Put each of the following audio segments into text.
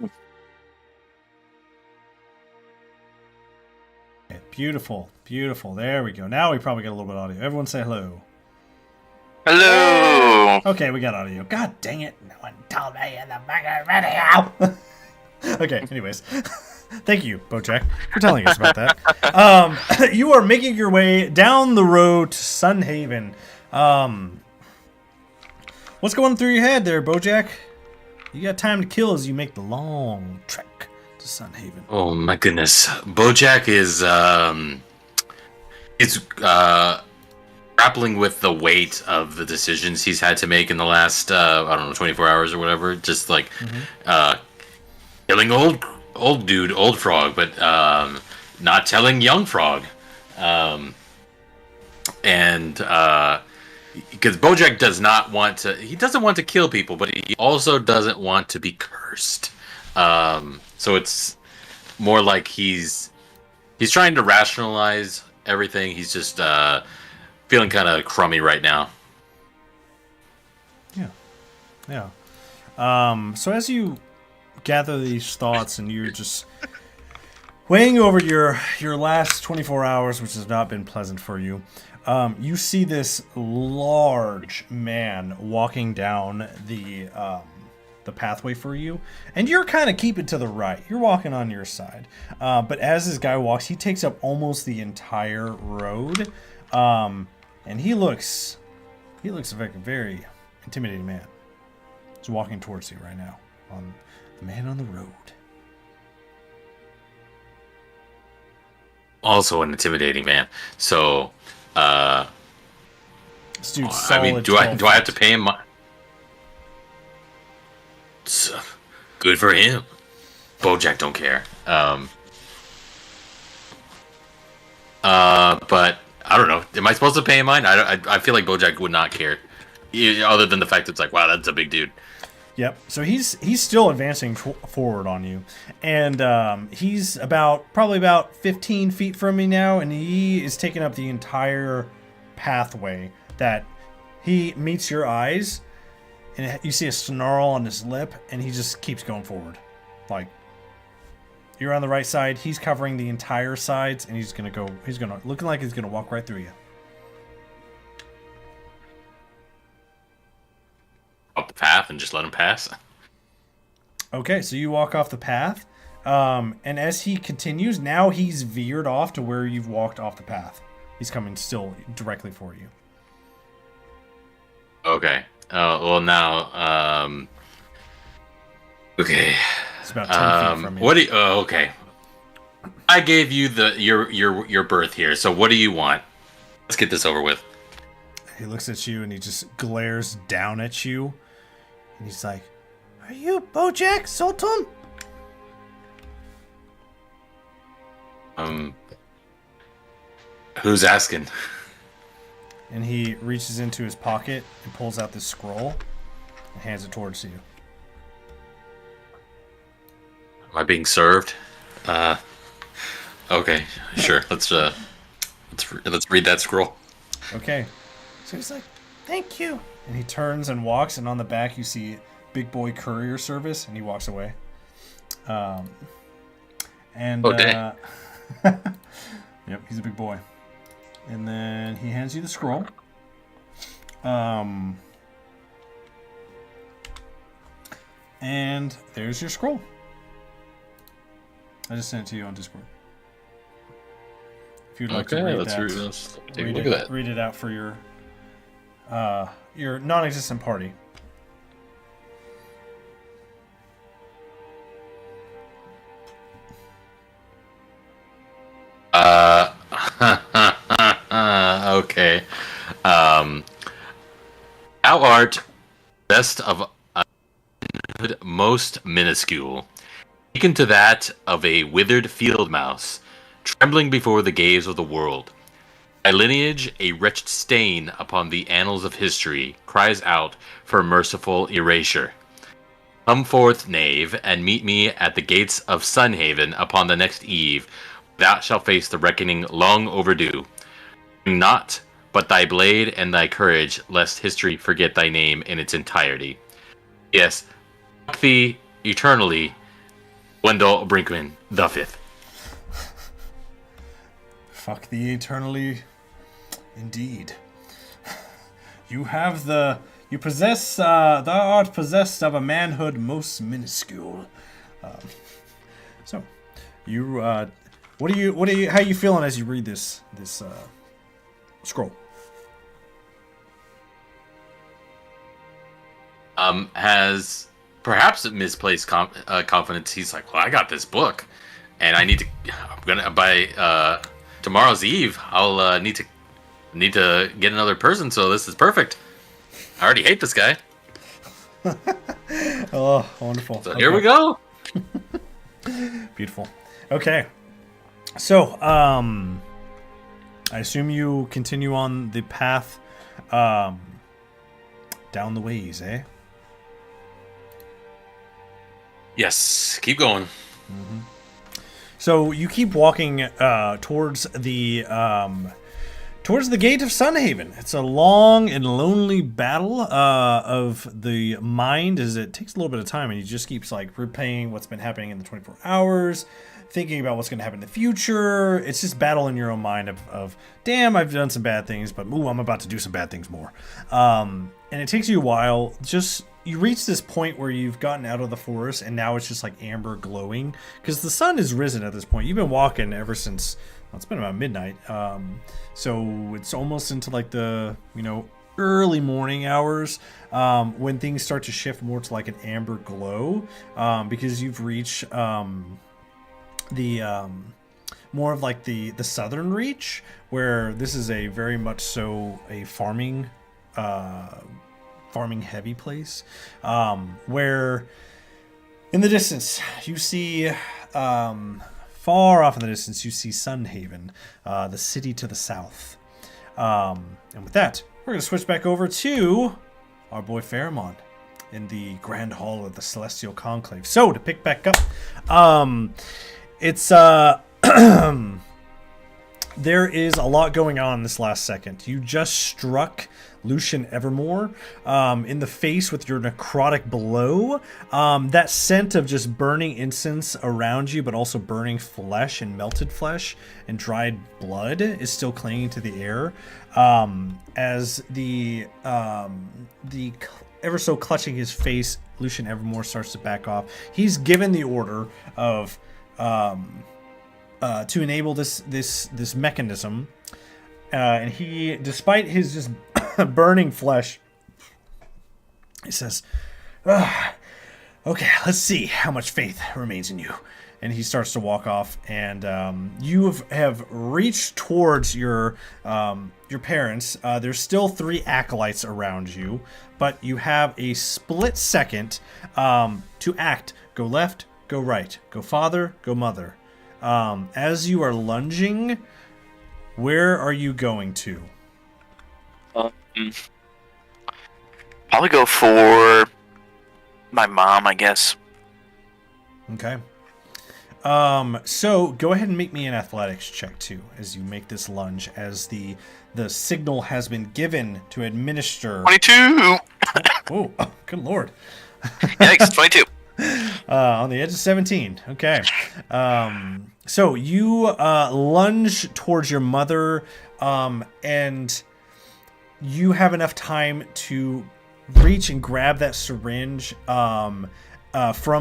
Okay, beautiful, beautiful. There we go. Now we probably got a little bit of audio. Everyone say hello. Hello. Okay, we got audio. God dang it! No one told me in the fucking radio. Okay. Anyways, thank you, Bojack, for telling us about that. You are making your way down the road to Sunhaven. What's going through your head there, Bojack? You got time to kill as you make the long trek to Sunhaven. Oh my goodness, BoJack is grappling with the weight of the decisions he's had to make in the last I don't know 24 hours or whatever. Just like killing old frog, but not telling young frog, and because BoJack doesn't want to kill people, but he also doesn't want to be cursed. So it's more like he's trying to rationalize everything. He's just feeling kind of crummy right now. Yeah. So as you gather these thoughts and you're just weighing over your last 24 hours, which has not been pleasant for you, you see this large man walking down the pathway for you, and you're kind of keeping to the right. You're walking on your side, but as this guy walks, he takes up almost the entire road, and he looks like a very intimidating man. He's walking towards you right now. On the man on the road. Also an intimidating man. So, This dude's I mean, solid do I 12 have to pay him? It's, good for him. BoJack don't care. But I don't know. Am I supposed to pay him mine? I feel like BoJack would not care, other than the fact that it's like, wow, that's a big dude. Yep. So he's still advancing forward on you, and he's probably about 15 feet from me now, and he is taking up the entire pathway that he meets your eyes, and you see a snarl on his lip, and he just keeps going forward. Like, you're on the right side, he's covering the entire sides, and looking like he's gonna walk right through you. Up the path and just let him pass. Okay, so you walk off the path, and as he continues, now he's veered off to where you've walked off the path. He's coming still directly for you. Okay. Well now, okay. It's about 10 feet from you. What do you? Okay. I gave you your berth here. So what do you want? Let's get this over with. He looks at you and he just glares down at you, and he's like, "Are you BoJack Sultan?" Who's asking? And he reaches into his pocket and pulls out this scroll and hands it towards you. Am I being served? Okay, sure. Let's read that scroll. Okay. So he's like, "Thank you." And he turns and walks, and on the back you see Big Boy Courier Service, and he walks away. Yep, he's a big boy. And then he hands you the scroll. And there's your scroll. I just sent it to you on Discord. If you'd like to read let's take a look at that. Read it out for your non-existent party. Okay. Thou art best of most minuscule, akin to that of a withered field mouse, trembling before the gaze of the world. Thy lineage, a wretched stain upon the annals of history, cries out for merciful erasure. Come forth, knave, and meet me at the gates of Sunhaven upon the next eve. Thou shalt face the reckoning long overdue. Bring not but thy blade and thy courage, lest history forget thy name in its entirety. Yes, fuck thee eternally, Wendell Brinkman, the fifth. Fuck the eternally. Indeed. You have the... You possess... thou art possessed of a manhood most minuscule. So, you... What are you... How are you feeling as you read this scroll? Has perhaps misplaced confidence. He's like, well, I got this book, and I'm gonna by tomorrow's eve. I'll need to get another person. So this is perfect. I already hate this guy. Oh, wonderful. So here we go. Beautiful. Okay. So, I assume you continue on the path down the ways, eh? Yes, keep going. Mm-hmm. So you keep walking towards the gate of Sunhaven. It's a long and lonely battle of the mind, as it takes a little bit of time, and you just keeps like replaying what's been happening in the 24 hours, thinking about what's going to happen in the future. It's just battle in your own mind of damn, I've done some bad things, but ooh, I'm about to do some bad things more. And it takes you a while. You reach this point where you've gotten out of the forest, and now it's just like amber glowing because the sun has risen at this point. You've been walking ever since, well, it's been about midnight. So it's almost into like the, early morning hours when things start to shift more to like an amber glow because you've reached the more of like the southern reach, where this is a very much so a farming heavy place, where in the distance you see far off in the distance you see Sunhaven, the city to the south. And with that, we're going to switch back over to our boy Pharamond in the Grand Hall of the Celestial Conclave. So to pick back up, it's there is a lot going on this last second. You just struck Lucian Evermore in the face with your necrotic blow. That scent of just burning incense around you, but also burning flesh and melted flesh and dried blood is still clinging to the air. As the ever so clutching his face, Lucian Evermore starts to back off. He's given the order of to enable this mechanism, and he, despite his just burning flesh, he says, "Okay, let's see how much faith remains in you." And he starts to walk off, and you have reached towards your parents. There's still 3 acolytes around you, but you have a split second to act. Go left, go right, go father, go mother. As you are lunging, where are you going to? Probably go for my mom, I guess. Okay. So go ahead and make me an athletics check too, as you make this lunge, as the signal has been given to administer. 22. Oh, good lord. Yikes, 22. On the edge of 17. Okay. So you lunge towards your mother, and you have enough time to reach and grab that syringe from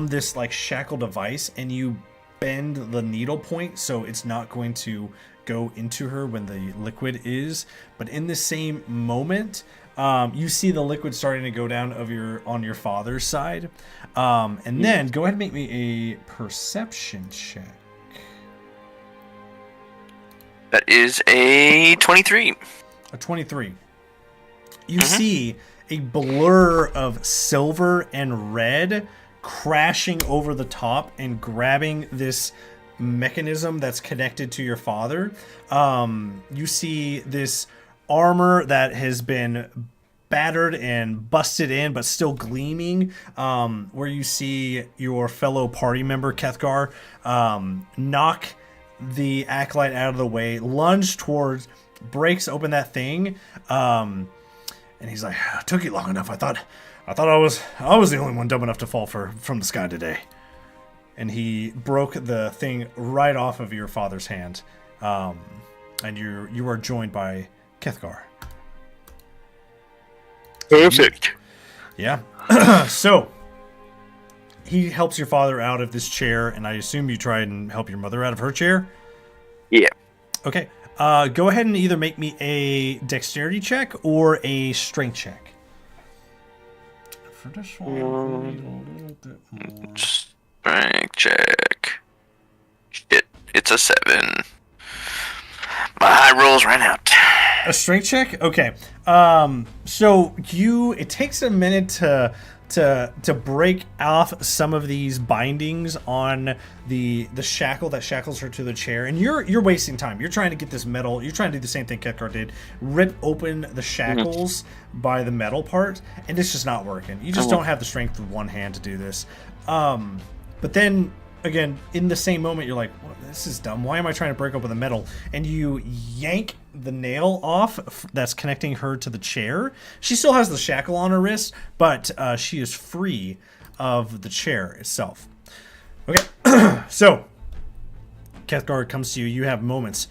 this like shackle device, and you bend the needle point so it's not going to go into her when the liquid is. But in the same moment, you see the liquid starting to go down on your father's side. And then go ahead and make me a perception check. That is a 23. A 23. You see a blur of silver and red crashing over the top and grabbing this mechanism that's connected to your father. You see this armor that has been battered and busted in but still gleaming, where you see your fellow party member Kethgar knock the acolyte out of the way, lunge towards, breaks open that thing, and he's like, "It took you long enough. I thought I was the only one dumb enough to fall from the sky today." and he broke the thing right off of your father's hand. And you are joined by Kethgar. Perfect. Yeah. So he helps your father out of this chair, and I assume you try and help your mother out of her chair. Yeah. Okay. Go ahead and either make me a dexterity check or a strength check. For this one, we need a little bit more. Strength check. Shit, it's a 7. My high rolls ran out. A strength check? Okay. So it takes a minute to break off some of these bindings on the shackle that shackles her to the chair, and you're wasting time. You're trying to get this metal. You're trying to do the same thing Kethgar did, rip open the shackles by the metal part, and it's just not working. You just don't have the strength with one hand to do this. But then again, in the same moment, you're like, well, this is dumb. Why am I trying to break open the metal? And you yank the nail off that's connecting her to the chair. She still has the shackle on her wrist, but she is free of the chair itself. Okay, so Kethgar comes to you. You have moments.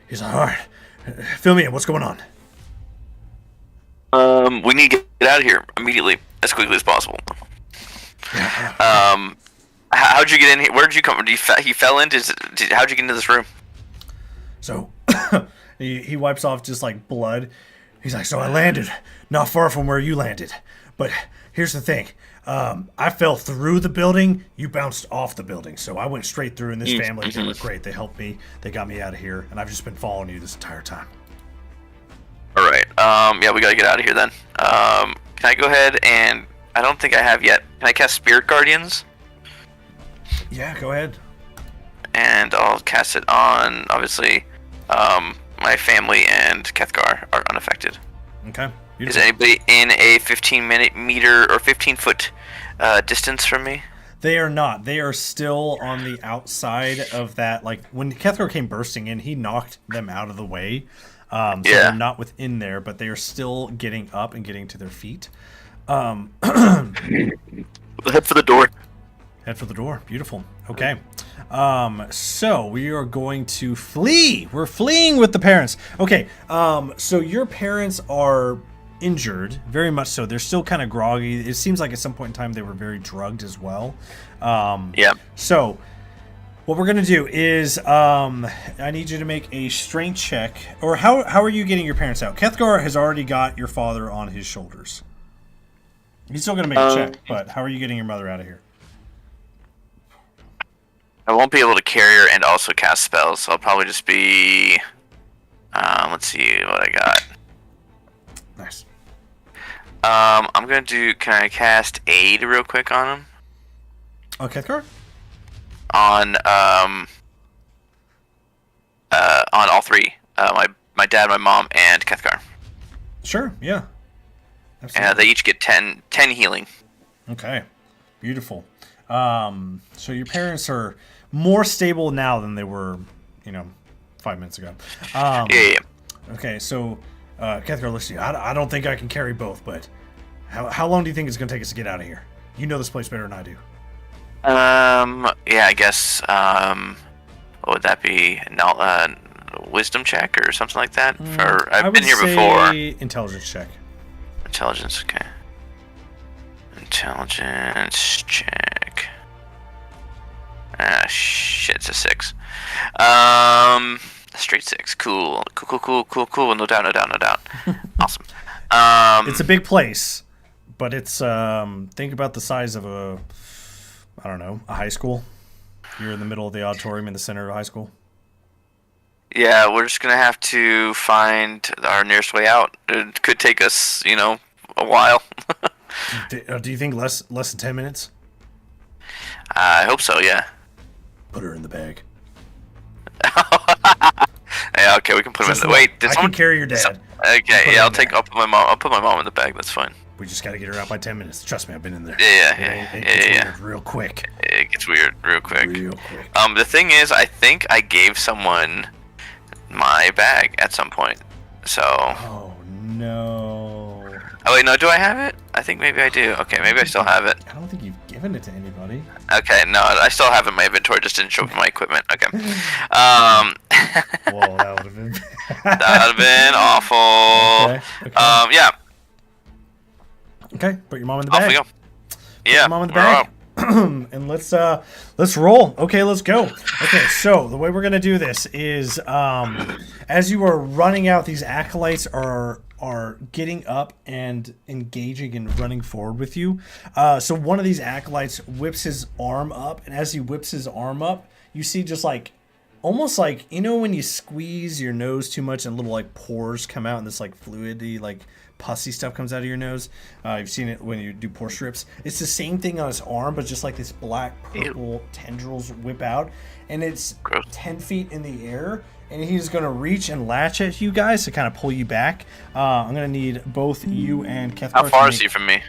He's like, all right, fill me in. What's going on? We need to get out of here immediately, as quickly as possible. How'd you get in here? Where did you come from? He fell in? How'd you get into this room? So he wipes off just like blood. He's like, so I landed not far from where you landed. But here's the thing. I fell through the building. You bounced off the building. So I went straight through, and this family, they were great. They helped me. They got me out of here. And I've just been following you this entire time. All right. Yeah, we got to get out of here then. Can I go ahead and... I don't think I have yet. Can I cast Spirit Guardians? Yeah, go ahead. And I'll cast it on, obviously, my family and Kethgar are unaffected. Okay. Beautiful. Is anybody in a 15-meter or 15-foot distance from me? They are not. They are still on the outside of that. Like, when Kethgar came bursting in, he knocked them out of the way. So they're not within there, but they are still getting up and getting to their feet. Head for the door. Head for the door. Beautiful. Okay. So we are going to flee. We're fleeing with the parents. Okay. So your parents are injured, very much so. They're still kind of groggy. It seems like at some point in time they were very drugged as well. Yeah. So what we're gonna do is I need you to make a strength check. Or how are you getting your parents out? Kethgar has already got your father on his shoulders. He's still gonna make a check, but how are you getting your mother out of here? I won't be able to carry her and also cast spells, so I'll probably just be... let's see what I got. Nice. I'm gonna do... Can I cast Aid real quick on him? Oh, Kethgar? On all three. My dad, my mom, and Kethgar. Sure, yeah. Absolutely. They each get 10 healing. Okay, beautiful. So your parents are more stable now than they were, 5 minutes ago. Yeah. Okay, so Kethgar looks at you. I don't think I can carry both, but how long do you think it's going to take us to get out of here? You know this place better than I do. Yeah, I guess, what would that be? Wisdom check or something like that? I've been here before. Intelligence check. Intelligence, okay. Intelligence check. Shit, it's a 6. Straight 6. Cool. No doubt. Awesome. It's a big place, but it's think about the size of a high school. You're in the middle of the auditorium in the center of a high school. Yeah, we're just gonna have to find our nearest way out. It could take us, a while. Do you think less than 10 minutes? I hope so. Yeah. Put her in the bag. Yeah. Okay, we can put him in the. Wait, I can carry your dad. Okay. Yeah, I'll put my mom. I'll put my mom in the bag. That's fine. We just got to get her out by 10 minutes. Trust me, I've been in there. Yeah. It gets weird real quick. It gets weird real quick. The thing is, I think I gave someone my bag at some point. So. Oh no. Oh wait, no. Do I have it? I think maybe I do. Okay, maybe I still have it. I don't think you've given given it to anybody. Okay, no, I still have it in my inventory. Just didn't show up in my equipment. Okay. Whoa, that would have been. That would have been awful. Okay. Yeah. Okay, put your mom in the Off bag. we go. Put Yeah. your mom in the bag. And let's roll. Okay, let's go. Okay, so the way we're gonna do this is, as you are running out, these acolytes are getting up and engaging and running forward with you. So one of these acolytes whips his arm up, and as he whips his arm up, you see just like, almost like, you know when you squeeze your nose too much and little like pores come out and this like fluidy, like pussy stuff comes out of your nose. You've seen it when you do pore strips. It's the same thing on his arm, but just like this black purple tendrils whip out, and it's 10 feet in the air, and he's going to reach and latch at you guys to kind of pull you back. I'm going to need both you and Cathcart. How far is he from me?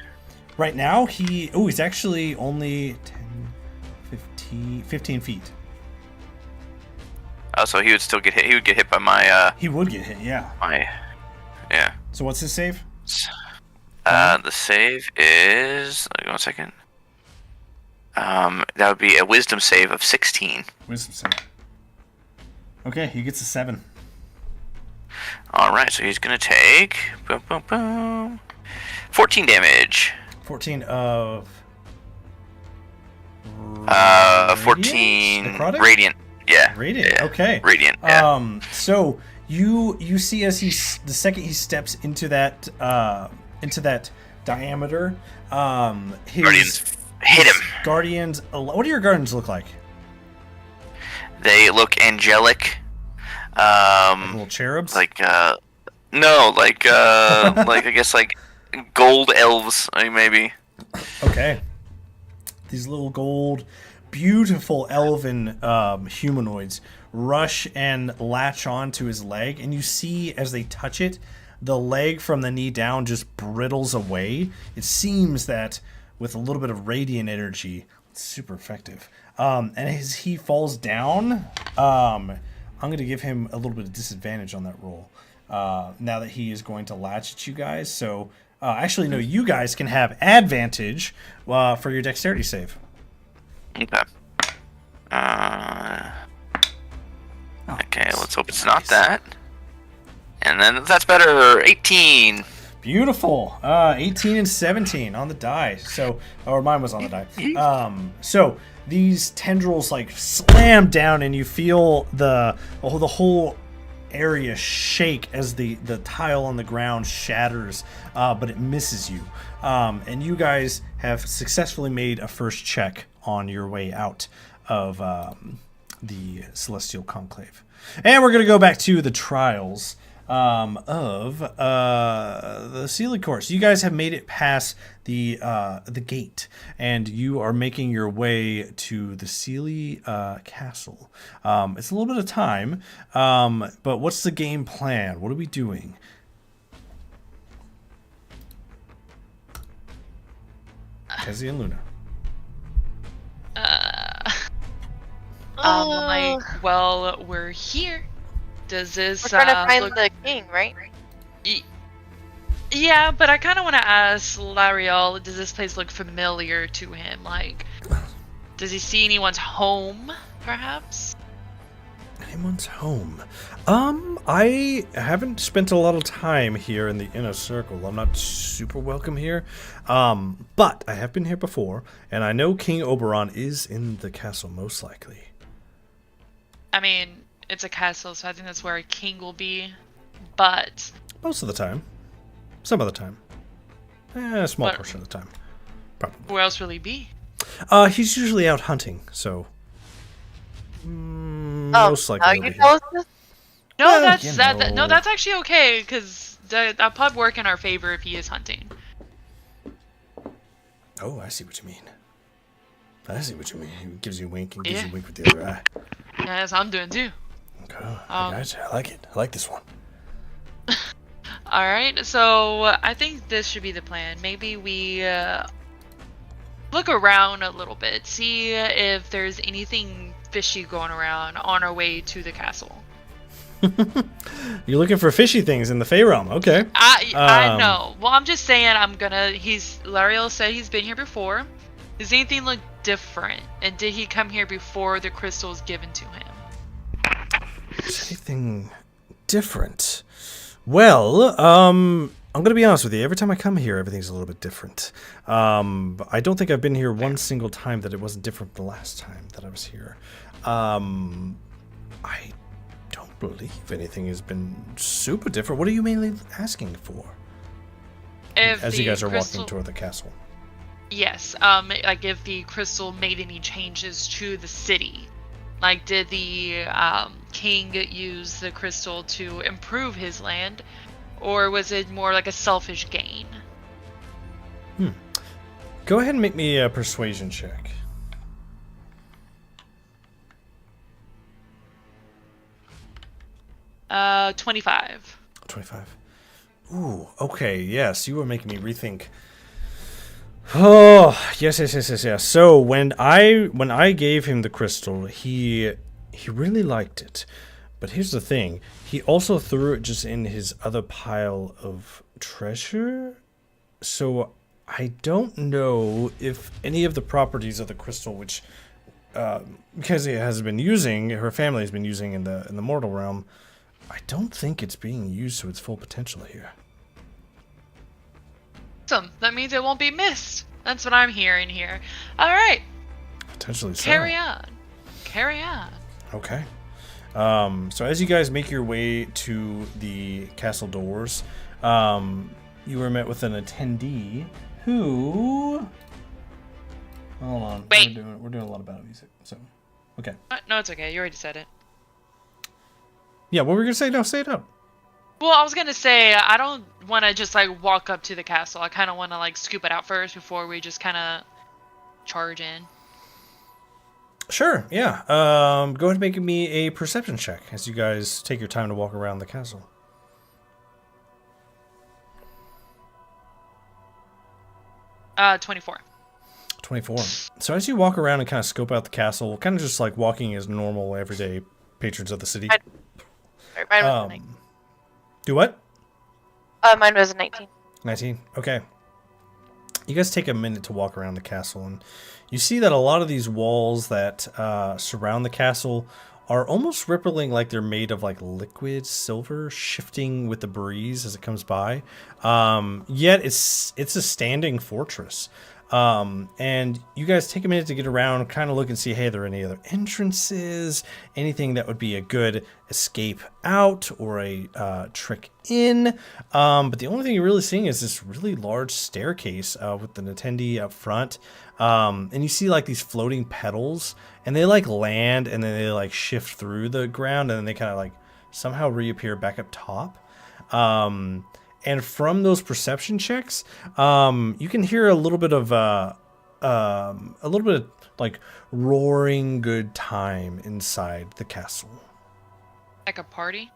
Right now, he's actually only 15 feet. Oh, so he would still get hit. He would get hit by my. He would get hit, yeah. Yeah. So what's his save? The save is. Give me 1 second. That would be a wisdom save of 16. Wisdom save. Okay, he gets a 7. All right, so he's gonna take 14 damage. 14 of. 14 Necrotic? radiant. Yeah. Radiant. Yeah. Okay. Radiant. Yeah. So you see as the second he steps into that diameter, his Guardians hit him. Guardians. What do your guardians look like? They look angelic. Like little cherubs. Like no, like like I guess like gold elves, maybe. Okay. These little gold, beautiful elven humanoids rush and latch onto his leg, and you see as they touch it, the leg from the knee down just brittles away. It seems that with a little bit of radiant energy, it's super effective. And as he falls down, I'm going to give him a little bit of disadvantage on that roll. Now that he is going to latch at you guys. So, actually, no, you guys can have advantage for your dexterity save. Okay. Okay, let's hope it's not that. And then that's better. 18. Beautiful. 18 and 17 on the die. So, or mine was on the die. So these tendrils like slam down, and you feel the whole area shake as the tile on the ground shatters, but it misses you. And you guys have successfully made a first check on your way out of the Celestial Conclave. And we're going to go back to the trials of the Sealy course. You guys have made it past the gate, and you are making your way to the Sealy castle. It's a little bit of time, but what's the game plan? What are we doing? Kezzy and Luna. Well, we're here. Does this We're trying to find the king, right? Yeah, but I kind of want to ask Lariel, does this place look familiar to him? Like, does he see anyone's home, perhaps? Anyone's home? I haven't spent a lot of time here in the inner circle. I'm not super welcome here. But I have been here before, and I know King Oberon is in the castle, most likely. I mean, it's a castle, so I think that's where a king will be. But most of the time. Some of the time. A small portion of the time. Probably. Where else will he be? He's usually out hunting, so most likely. Are you told this? No, Well, that's you that. No, know. that's actually okay because that pub work in our favor if he is hunting. Oh, I see what you mean. I see what you mean. He gives you a wink and gives you a wink with the other eye. Yeah, that's what I'm doing too. Okay, I gotcha. I like it. I like this one. All right, so I think this should be the plan. Maybe we look around a little bit, see if there's anything fishy going around on our way to the castle. You're looking for fishy things in the Fey realm. Okay. I know. Well, I'm just saying Lariel said he's been here before. Does anything look different? And did he come here before the crystal was given to him? Is anything different? Well, I'm gonna be honest with you. Every time I come here, everything's a little bit different. I don't think I've been here one single time that it wasn't different the last time that I was here. I don't believe anything has been super different. What are you mainly asking for? As you guys are walking toward the castle. Yes, like if the crystal made any changes to the city. Like, did the king use the crystal to improve his land, or was it more like a selfish gain? Go ahead and make me a persuasion check. Uh, 25. 25. Ooh, okay, yes, you were making me rethink. Oh, yes. So when I gave him the crystal, he really liked it. But here's the thing, he also threw it just in his other pile of treasure. So I don't know if any of the properties of the crystal, which because it has been using, her family has been using in the mortal realm, I don't think it's being used to its full potential here. Awesome. That means it won't be missed. That's what I'm hearing here. All right. Potentially so. Carry on. Carry on. Okay. So as you guys make your way to the castle doors, you were met with an attendee who... Hold on. Wait. We're doing a lot of battle music, so... Okay. No, it's okay. You already said it. Yeah, what were we going to say? No, say it out. Well, I was going to say, I don't want to just, like, walk up to the castle. I kind of want to, like, scoop it out first before we just kind of charge in. Sure, yeah. Go ahead and make me a perception check as you guys take your time to walk around the castle. 24. 24. So as you walk around and kind of scope out the castle, kind of just like walking as normal, everyday patrons of the city. Mine was 19. Do what? Mine was 19. 19. Okay. You guys take a minute to walk around the castle, and you see that a lot of these walls that surround the castle are almost rippling like they're made of like liquid silver, shifting with the breeze as it comes by. Yet it's a standing fortress. And you guys take a minute to get around, kind of look and see, hey, are there any other entrances, anything that would be a good escape out or a trick in. But the only thing you're really seeing is this really large staircase with an attendee up front. And you see like these floating petals, and they like land and then they like shift through the ground, and then they kind of like somehow reappear back up top. And from those perception checks, you can hear a little bit of like roaring good time inside the castle. Like a party?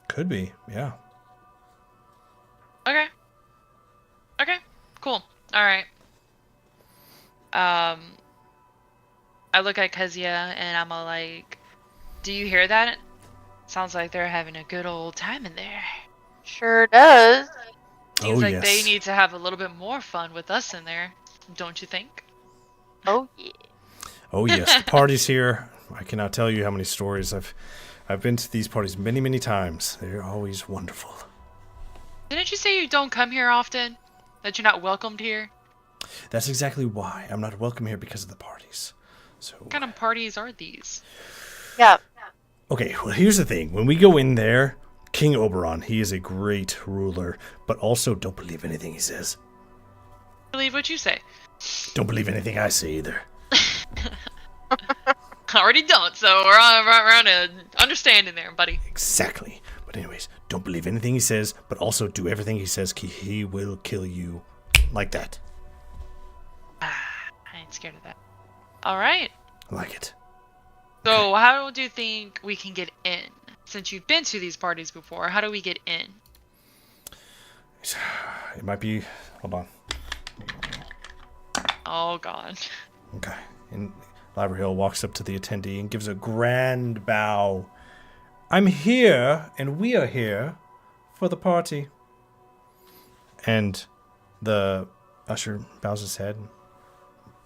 Could be, yeah. Okay. Okay, cool. All right. I look at Kezia and I'm all like, do you hear that? Sounds like they're having a good old time in there. Sure does. Seems like yes. they need to have a little bit more fun with us in there, don't you think? Oh yeah. Oh yes, the party's here. I cannot tell you how many stories I've been to these parties many, many times. They're always wonderful. Didn't you say you don't come here often? That you're not welcomed here? That's exactly why I'm not welcome here, because of the parties. So What kind of parties are these? Yeah. okay, well here's the thing. When we go in there, King Oberon, he is a great ruler, but also don't believe anything he says. Believe what you say. Don't believe anything I say either. I already don't, so we're on an understanding there, buddy. Exactly. But anyways, don't believe anything he says, but also do everything he says. He will kill you. Like that. I ain't scared of that. Alright. I like it. So how do you think we can get in? Since you've been to these parties before, how do we get in? It might be... Hold on. Oh, God. Okay. And Laverhill walks up to the attendee and gives a grand bow. I'm here, and we are here for the party. And the usher bows his head,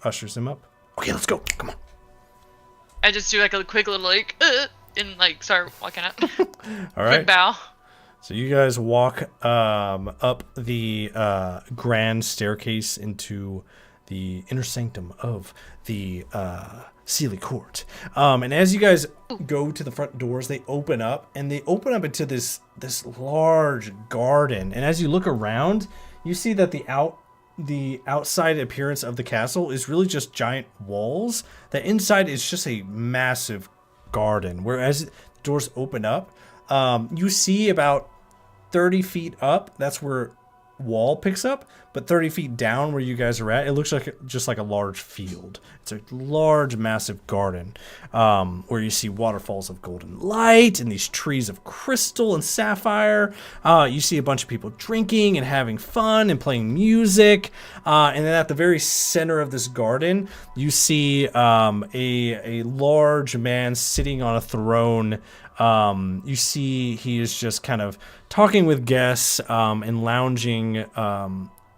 ushers him up. Okay, let's go. Come on. I just do like a quick little and like start walking up. All right. Quick bow. So you guys walk up the grand staircase into the inner sanctum of the Sealy Court. And as you guys go to the front doors, they open up, and they open up into this large garden. And as you look around, you see that the outside appearance of the castle is really just giant walls. The inside is just a massive garden. Whereas the doors open up, you see about 30 feet up, that's where wall picks up, but 30 feet down where you guys are at, it looks like just like a large field. It's a large, massive garden where you see waterfalls of golden light and these trees of crystal and sapphire. You see a bunch of people drinking and having fun and playing music. And then at the very center of this garden, you see a large man sitting on a throne. You see he is just kind of talking with guests and lounging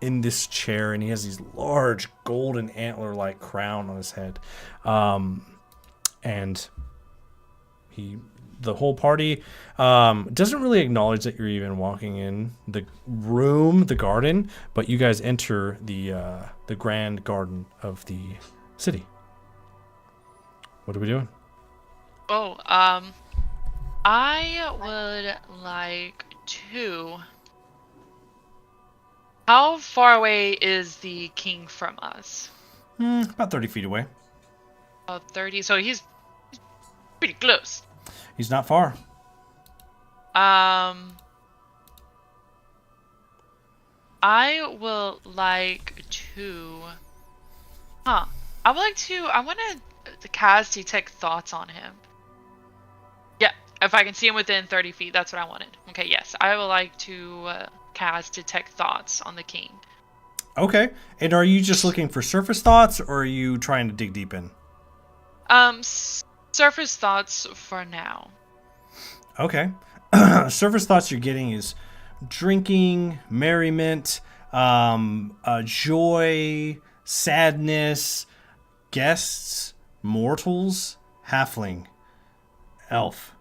in this chair, and he has these large golden antler-like crown on his head. And the whole party doesn't really acknowledge that you're even walking in the room, the garden, but you guys enter the grand garden of the city. What are we doing? Oh, I would like to... How far away is the king from us? About 30 feet away. About 30, so he's pretty close. He's not far. I will like to... I want to cast Detect Thoughts on him. Yeah, if I can see him within 30 feet, that's what I wanted. Okay, yes. I would like to cast Detect Thoughts on the king. Okay. And are you just looking for surface thoughts, or are you trying to dig deep in? Surface thoughts for now. Okay. Surface thoughts you're getting is drinking, merriment, joy, sadness, guests, mortals, halfling, elf.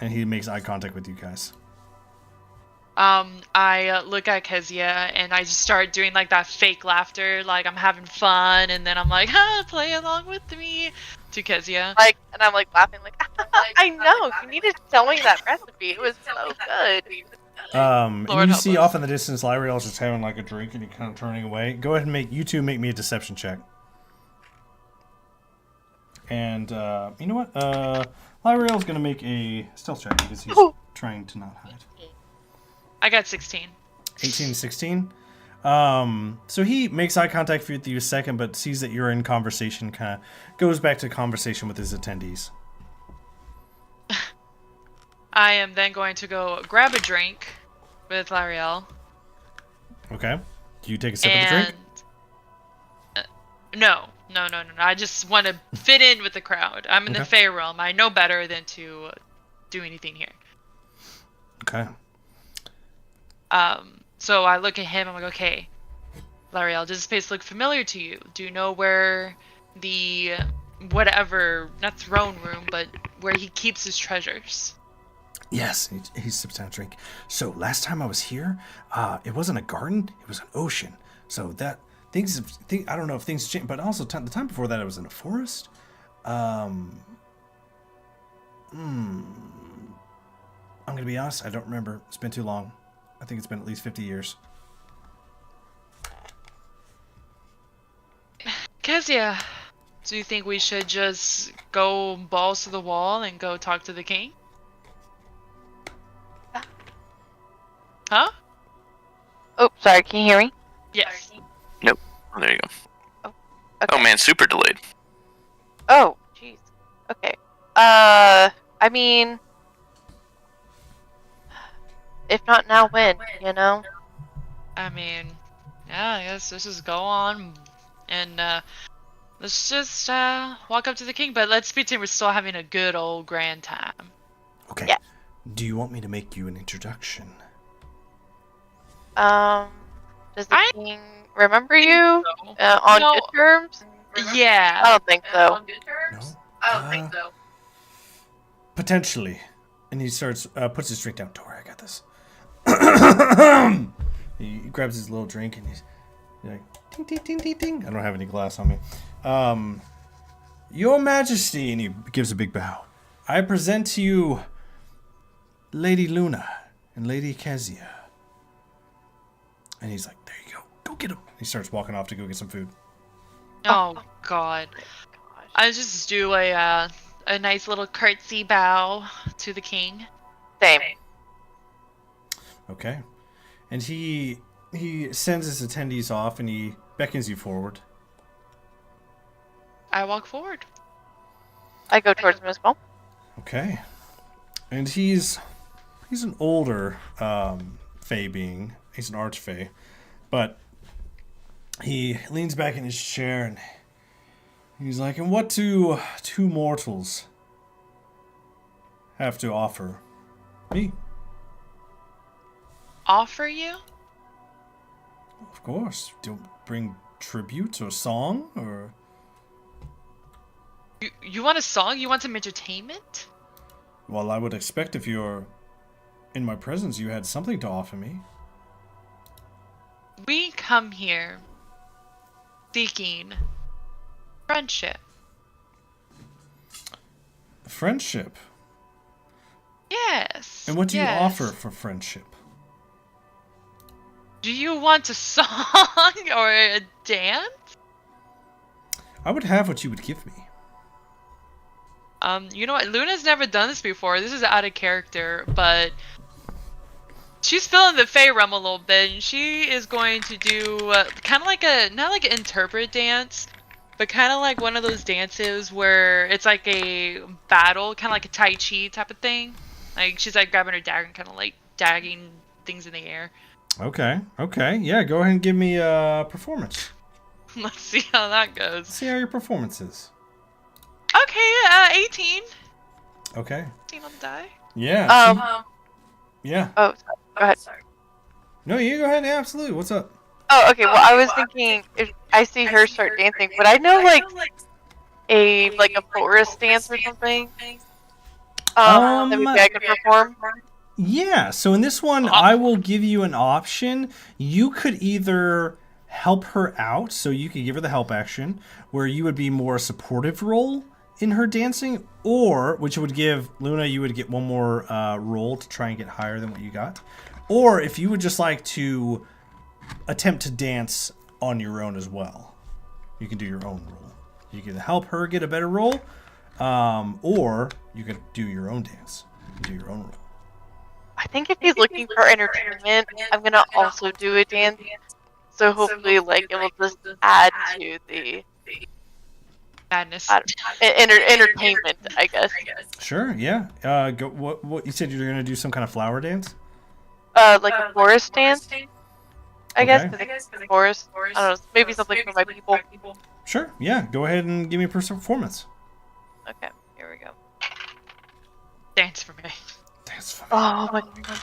And he makes eye contact with you guys. I look at Kezia and I just start doing like that fake laughter, like I'm having fun, and then I'm like, play along with me to Kezia. And I'm like laughing, like, I know, you need to tell me that recipe. It was so good. And Lord you help see us. off in the distance, Lyriel's just having like a drink and he kind of turning away. Go ahead and make me a deception check. And you know what? Lyriel's gonna make a stealth check because he's trying to not hide. I got 16. 18 and 16. So he makes eye contact with you a second, but sees that you're in conversation, kind of goes back to conversation with his attendees. I am then going to go grab a drink with Lariel. Okay. Do you take a sip of the drink? No. I just want to fit in with the crowd. I'm in the Fey realm. I know better than to do anything here. Okay. So I look at him. I'm like, okay, Lariel, does this place look familiar to you? Do you know where the whatever, not throne room, but where he keeps his treasures? Yes, he sips down a drink. So last time I was here, it wasn't a garden; it was an ocean. So that I don't know if things changed, but also the time before that, it was in a forest. I'm gonna be honest, I don't remember. It's been too long. I think it's been at least 50 years. Kezia, do you think we should just go balls to the wall and go talk to the king? Huh? Oh, sorry, can you hear me? Yes. Nope. Oh, there you go. Oh, okay. Oh man, super delayed. Oh, jeez. Okay. I mean, if not now, when? You know? I mean, yeah, I guess let's just go on and let's just walk up to the king, but let's pretend we're still having a good old grand time. Okay. Yeah. Do you want me to make you an introduction? Does the king remember you on No. good terms? Yeah. I don't think so. No. Potentially. And he starts puts his drink down. Don't worry, I got this. He grabs his little drink and he's like, ding, ding, ding, ding, ding. I don't have any glass on me. Your Majesty, and he gives a big bow. I present to you Lady Luna and Lady Kezia. And he's like, there you go. Go get him. He starts walking off to go get some food. Oh God. I just do a nice little curtsy bow to the king. Same. Okay. And he sends his attendees off and he beckons you forward. I walk forward. I go towards him as well. Okay. And he's an older Fey being. He's an archfey. But he leans back in his chair and he's like, and what do two mortals have to offer me? Offer you? Of course. Don't bring tribute or song or... You want a song? You want some entertainment? Well, I would expect if you're in my presence, you had something to offer me. We come here seeking friendship. Friendship? Yes. And what do you yes. offer for friendship? Do you want a song or a dance? I would have what you would give me. You know what? Luna's never done this before. This is out of character, but she's feeling the Fey realm a little bit, and she is going to do kind of like not like an interpret dance, but kind of like one of those dances where it's like a battle, kind of like a Tai Chi type of thing. Like she's like grabbing her dagger and kind of like dagging things in the air. Okay. Yeah, go ahead and give me a performance. Let's see how that goes. Let's see how your performance is. Okay, 18. Okay. 18 on the die. Yeah. Yeah. Oh, go ahead. No, you go ahead. Yeah, absolutely. What's up? Oh, okay. Well, I was thinking if I see her start dancing, would I know like a forest dance or something? That maybe I could perform. Yeah. So in this one, I will give you an option. You could either help her out, so you could give her the help action, where you would be more a supportive role in her dancing, or which would give Luna, you would get one more roll to try and get higher than what you got. Or if you would just like to attempt to dance on your own as well, you can do your own roll. You can help her get a better roll, or you could do your own dance. You can do your own roll. I think if he's looking for entertainment, I'm gonna also do a dance. So hopefully, like, it will just add to the Madness. entertainment, I guess. Sure, yeah. Go. What you said you're gonna do some kind of flower dance? Like a forest dance, I guess. Okay. Because it's forest. I don't know. Maybe something for my people. Sure, yeah. Go ahead and give me a performance. Okay, here we go. Dance for me. Dance for me. Oh my god.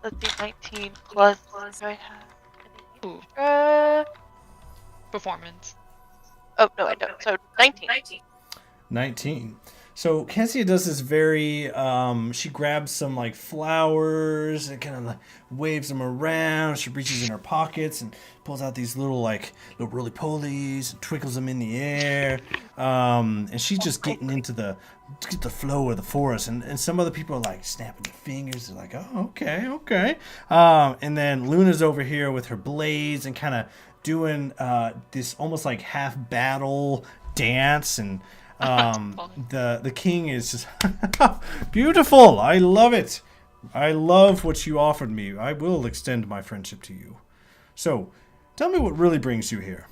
Let's see, 19 plus. Do I have Ooh, any? performance. Oh no, I don't. So 19. 19. So Kezia does this very, she grabs some like flowers and kind of like waves them around. She reaches in her pockets and pulls out these little roly-polies and twinkles them in the air. And she's just getting into the flow of the forest. And some other people are like snapping their fingers. They're like, oh, okay. And then Luna's over here with her blades and kind of doing this almost like half battle dance, and the king is just beautiful. I love it. I love what you offered me. I will extend my friendship to you. So, tell me what really brings you here.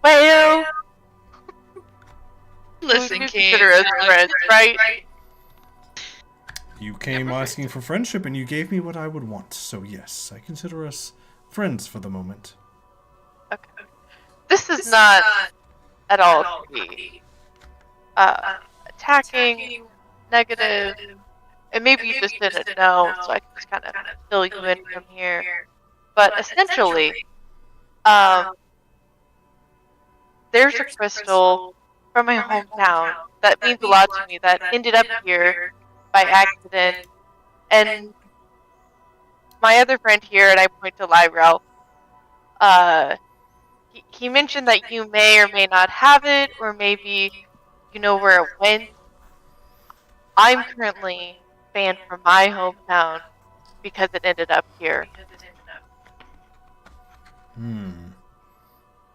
Well, Listen, we King. consider us friends, right? You came asking for friendship, and you gave me what I would want. So yes, I consider us friends for the moment. Okay. This is not at all to be attacking, negative. and maybe you just didn't know, so I can just kind of fill you in from here. But essentially, there's a crystal from my hometown that means a lot to me that ended up here by accident, and my other friend here, and I point to Lyrel, he mentioned that you may or may not have it, or maybe you know where it went. I'm currently banned from my hometown because it ended up here.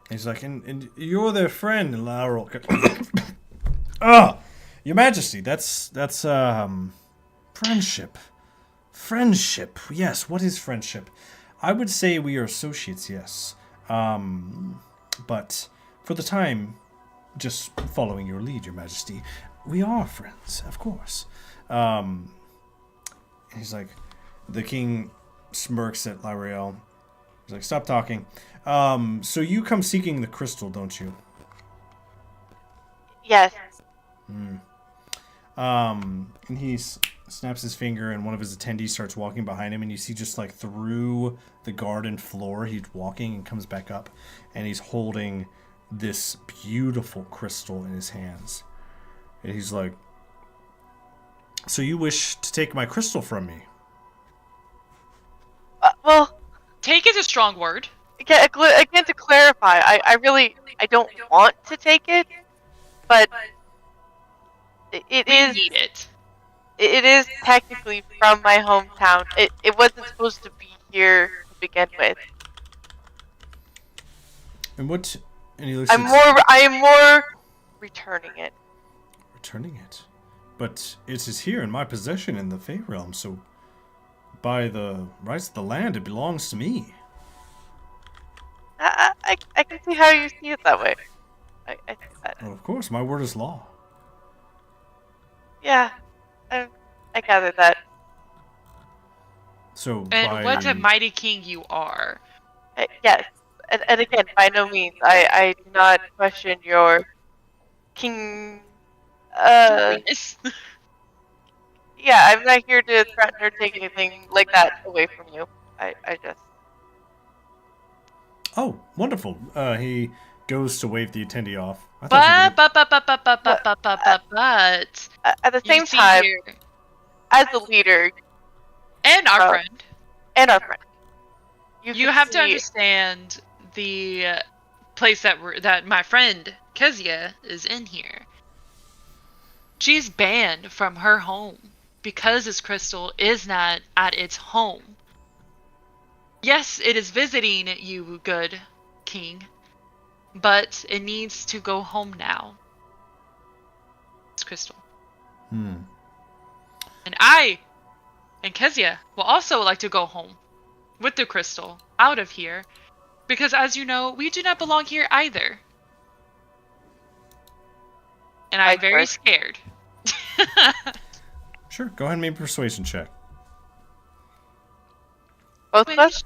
He's like, and you're their friend, Laurel. Oh, Your Majesty, that's friendship. Friendship, yes. What is friendship? I would say we are associates, yes. But for the time, just following your lead, Your Majesty, we are friends, of course. He's like, the king smirks at Lyrael. He's like, stop talking. So you come seeking the crystal, don't you? Yes. And he snaps his finger, and one of his attendees starts walking behind him, and you see just like through the garden floor, he's walking and comes back up, and he's holding this beautiful crystal in his hands. And he's like, so you wish to take my crystal from me? Well, Take is a strong word. again, to clarify, I don't want to take it, but We is need it. it is technically from my hometown. It wasn't supposed to be here to begin with. And what? And he looks I am more returning it. returning it. But it is here in my possession in the Fey Realm, so by the rights of the land, it belongs to me. I can see how you see it that way. I see that. Well, of course, my word is law. Yeah, I gathered that. So And what a mighty king you are. Yes, and again, by no means, I do not question your king. Yes. Yeah, I'm not here to threaten or take anything like that away from you. I just. Oh, wonderful. He goes to wave the attendee off. I thought But At the you same see time, here, as the leader and our friend, and our friend, you can have to see- understand the place that my friend Kezia is in here. She's banned from her home because this crystal is not at its home. Yes, it is visiting you, good king, but it needs to go home now. This crystal. And I and Kezia will also like to go home with the crystal out of here, because as you know, we do not belong here either. And I'm very scared. Sure, go ahead and make a persuasion check. Both of us?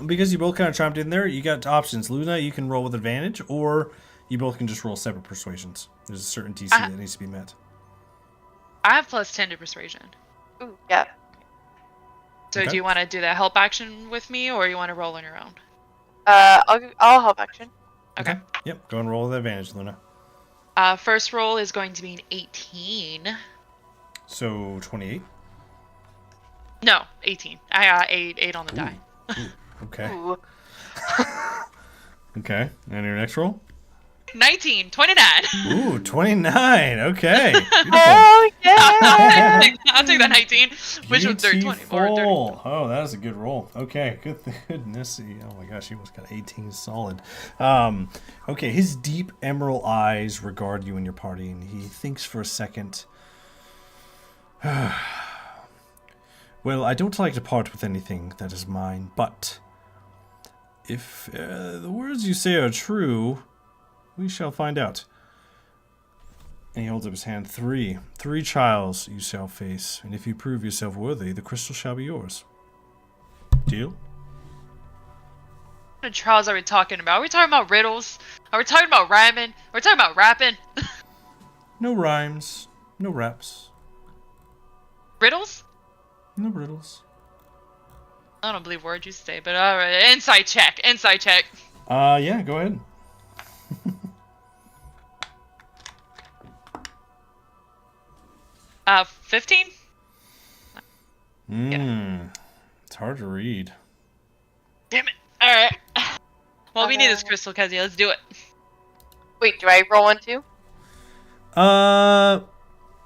Because you both kind of chimed in there, you got options. Luna, you can roll with advantage, or you both can just roll separate persuasions. There's a certain DC that needs to be met. I have +10 to persuasion. Ooh, yeah. So Okay. do you want to do that help action with me, or you want to roll on your own? I'll help action. Okay. Yep, go and roll with advantage, Luna. First roll is going to be an 18. So, 28. No, 18. I got 8 on the die. Okay. Ooh. Okay, and your next roll? 19, 29. Ooh, 29. Okay. Beautiful. Oh yeah! I'll take that 19, which was 30, 20 or 30. Beautiful. Oh, that is a good roll. Okay, goodness. Oh my gosh, he almost got 18 solid. Okay, his deep emerald eyes regard you and your party, and he thinks for a second. Well, I don't like to part with anything that is mine, but if the words you say are true, we shall find out. And he holds up his hand. Three trials you shall face, and if you prove yourself worthy, the crystal shall be yours. Deal? What trials are we talking about? Are we talking about riddles? Are we talking about rhyming? Are we talking about rapping? No rhymes, no raps. Riddles? No riddles. I don't believe words you say, but alright. Insight check. Insight check. Yeah, go ahead. 15? It's hard to read. Damn it. Alright. Well, we need this crystal, Kezia. Let's do it. Wait, do I roll one too?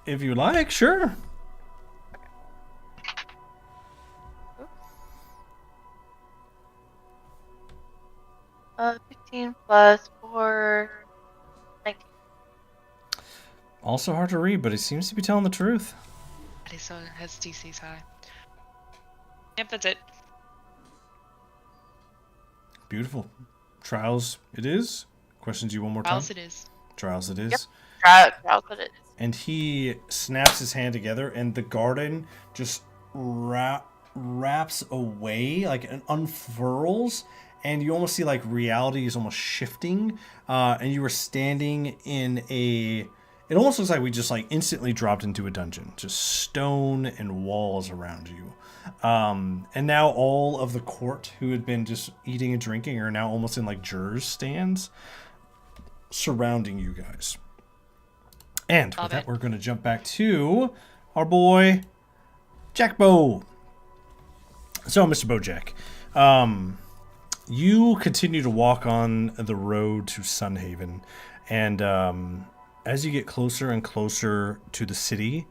If you like, sure. Uh, 15 plus 4, 19. Also hard to read, but he seems to be telling the truth. So his DC's high. Yep, that's it. Beautiful. Trials it is. Questions you one more time? Trials it is. Trials it is. Yep. Trials it is. And he snaps his hand together, and the garden just wraps away, like, and unfurls, and you almost see like reality is almost shifting, and you were standing in a... It almost looks like we just like instantly dropped into a dungeon. Just stone and walls around you. And now all of the court who had been just eating and drinking are now almost in like jurors' stands surrounding you guys. And with that, we're going to jump back to our boy, Jack Bo. So, Mr. Bojack, you continue to walk on the road to Sunhaven. And as you get closer and closer to the city,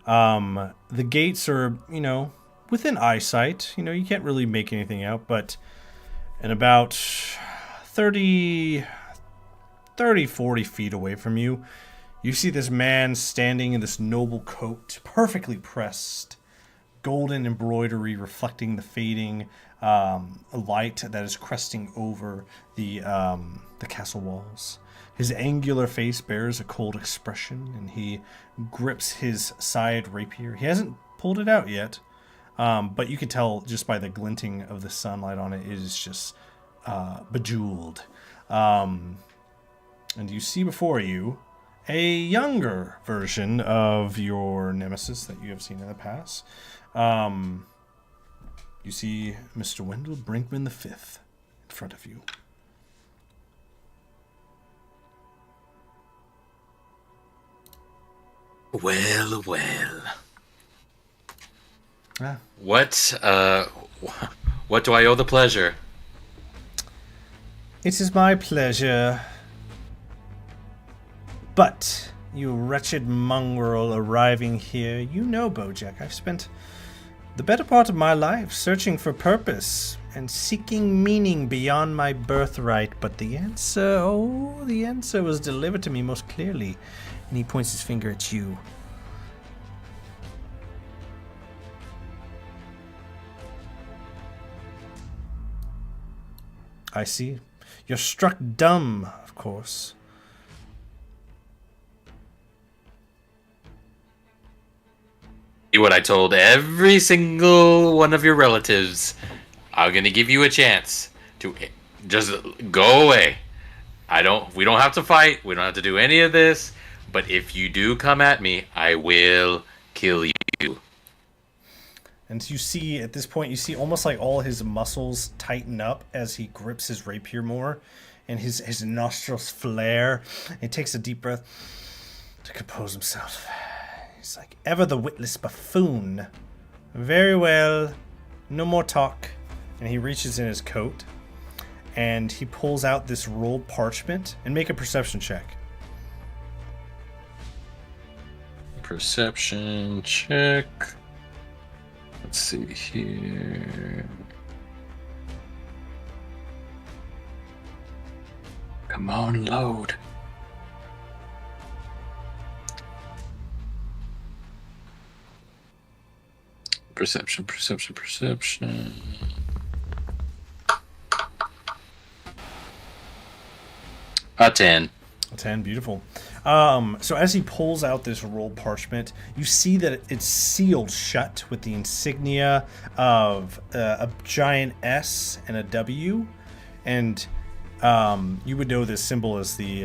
the gates are, within eyesight. You can't really make anything out, but in about 40 feet away from you, you see this man standing in this noble coat, perfectly pressed, golden embroidery reflecting the fading light that is cresting over the castle walls. His angular face bears a cold expression, and he grips his side rapier. He hasn't pulled it out yet, but you can tell just by the glinting of the sunlight on it, it is just bejeweled. And you see before you a younger version of your nemesis that you have seen in the past. You see Mr. Wendell Brinkman V in front of you. Well, well. Ah. What do I owe the pleasure? It is my pleasure. But, you wretched mongrel arriving here, you know, Bojack, I've spent the better part of my life searching for purpose and seeking meaning beyond my birthright, but the answer was delivered to me most clearly. And he points his finger at you. I see. You're struck dumb, of course. See what I told every single one of your relatives. I'm gonna give you a chance to just go away. We don't have to fight. We don't have to do any of this. But if you do come at me, I will kill you. And you see, at this point, you see almost like all his muscles tighten up as he grips his rapier more. And his nostrils flare. He takes a deep breath to compose himself. He's like, ever the witless buffoon. Very well. No more talk. And he reaches in his coat. And he pulls out this rolled parchment. And make a perception check. Perception check. Let's see here. Come on, load. Perception. 10. A 10, beautiful. So as he pulls out this rolled parchment, you see that it's sealed shut with the insignia of a giant S and a W, and you would know this symbol as the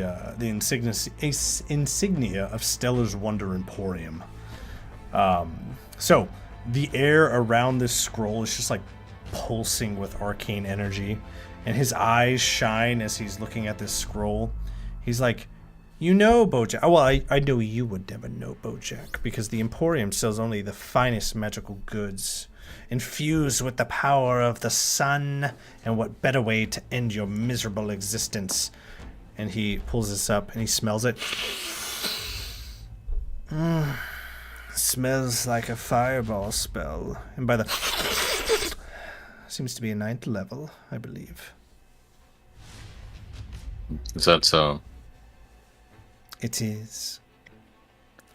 insignia of Stellar's Wonder Emporium. So, the air around this scroll is just like pulsing with arcane energy, and his eyes shine as he's looking at this scroll. He's like, you know, Bojack. Well, I know you would never know, Bojack, because the Emporium sells only the finest magical goods, infused with the power of the sun, and what better way to end your miserable existence. And he pulls this up, and he smells it. Smells like a fireball spell. And by the... seems to be a 9th level, I believe. Is that so? It is.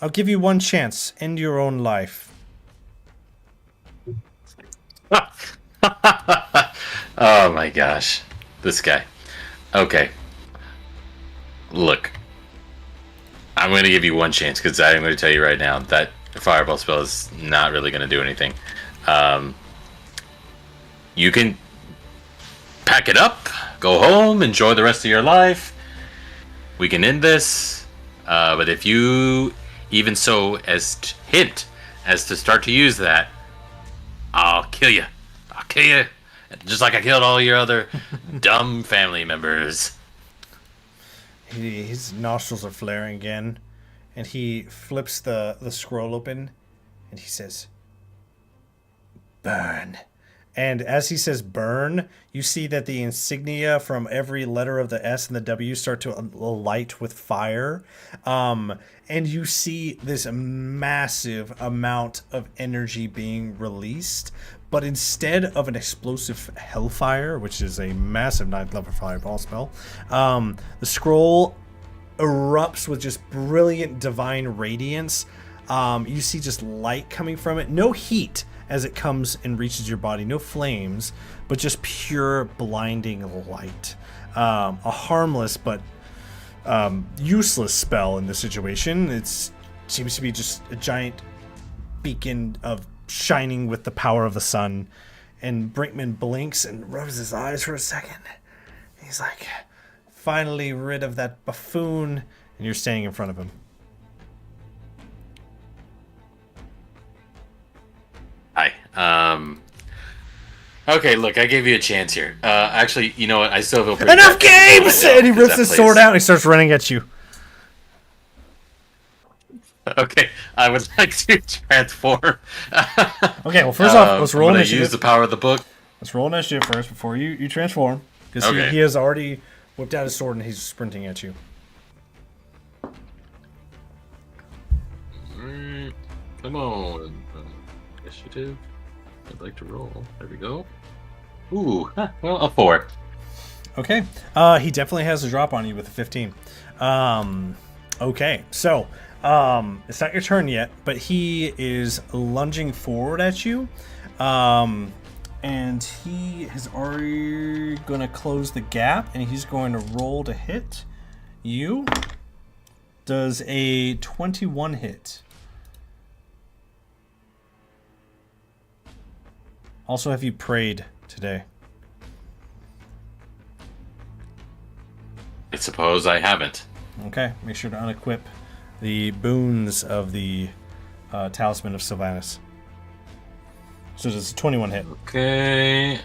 I'll give you one chance. End your own life. Oh my gosh. This guy. Okay. Look. I'm going to give you one chance, because I'm going to tell you right now that fireball spell is not really going to do anything. You can pack it up, go home, enjoy the rest of your life. We can end this. But if you even so as hint as to start to use that, I'll kill you. I'll kill you. Just like I killed all your other dumb family members. His nostrils are flaring again, and he flips the scroll open, and he says, burn. And as he says burn, you see that the insignia from every letter of the S and the W start to light with fire. And you see this massive amount of energy being released. But instead of an explosive hellfire, which is a massive 9th level fireball spell, the scroll erupts with just brilliant divine radiance. You see just light coming from it. No heat as it comes and reaches your body. No flames, but just pure blinding light. A harmless but useless spell in this situation. It seems to be just a giant beacon of shining with the power of the sun. And Brinkman blinks and rubs his eyes for a second. He's like, finally rid of that buffoon. And you're standing in front of him. Hi. Okay, look, I gave you a chance here. Actually, you know what? I still feel pretty Enough bad. games! And he rips his sword out and he starts running at you. Okay, I would like to transform. Okay, well, first off, let's roll I'm gonna initiative. use the power of the book. Let's roll initiative first before you transform. Because Okay. he has already whipped out his sword and he's sprinting at you. Alright, come on. Initiative. I'd like to roll. There we go. Ooh, well, a 4. Okay. He definitely has a drop on you with a 15. Okay, so it's not your turn yet, but he is lunging forward at you. And he is already going to close the gap, and he's going to roll to hit you. Does a 21 hit? Also, have you prayed today? I suppose I haven't. Okay, make sure to unequip the boons of the Talisman of Sylvanus. So it's a 21 hit. Okay.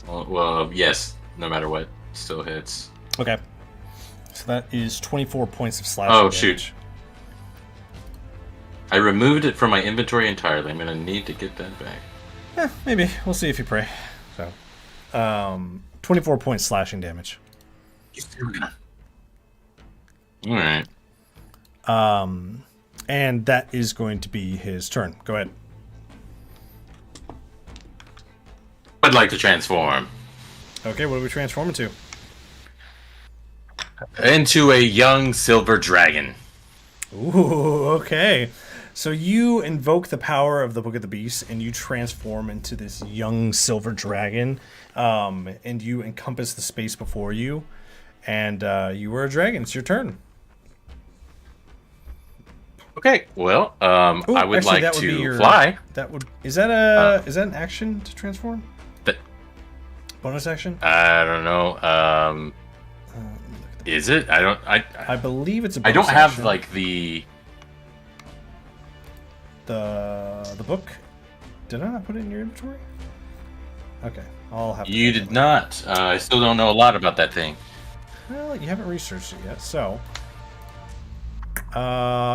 Well, yes. No matter what, still hits. Okay. So that is 24 points of slashing Oh, damage. shoot. I removed it from my inventory entirely. I'm gonna need to get that back. Maybe. We'll see if you pray. So, 24 points slashing damage. Alright. And that is going to be his turn. Go ahead. I'd like to transform Okay, what do we transform into? into a young silver dragon. Ooh, okay. So you invoke the power of the Book of the Beast, and you transform into this young silver dragon, and you encompass the space before you, and you are a dragon. It's your turn. Okay, well, Ooh, I would actually, like that would be to your- fly. That would is that an action to transform? But Bonus action? I don't know. Is it? I believe it's a bonus I don't have action. like the. the book. Did I not put it in your inventory? Okay, I'll have to. You did not. I still don't know a lot about that thing. Well, you haven't researched it yet, so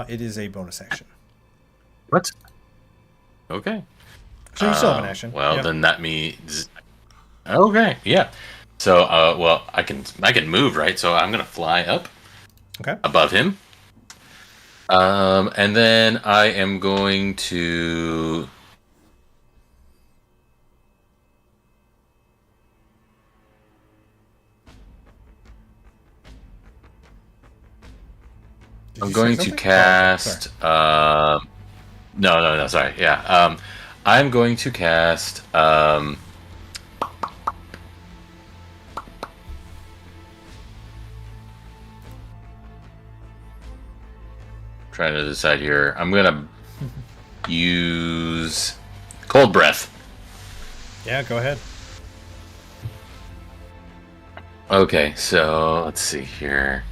it is a bonus action. What? Okay. So you still have an action. Well, yeah. then that means. Okay, yeah. So, well, I can move, right? So I'm gonna fly up. Okay. Above him. And then I am going to. I'm going to cast. No, sorry. Yeah. I'm going to cast. Trying to decide here. I'm gonna use cold breath. Yeah, go ahead. Okay, so let's see here.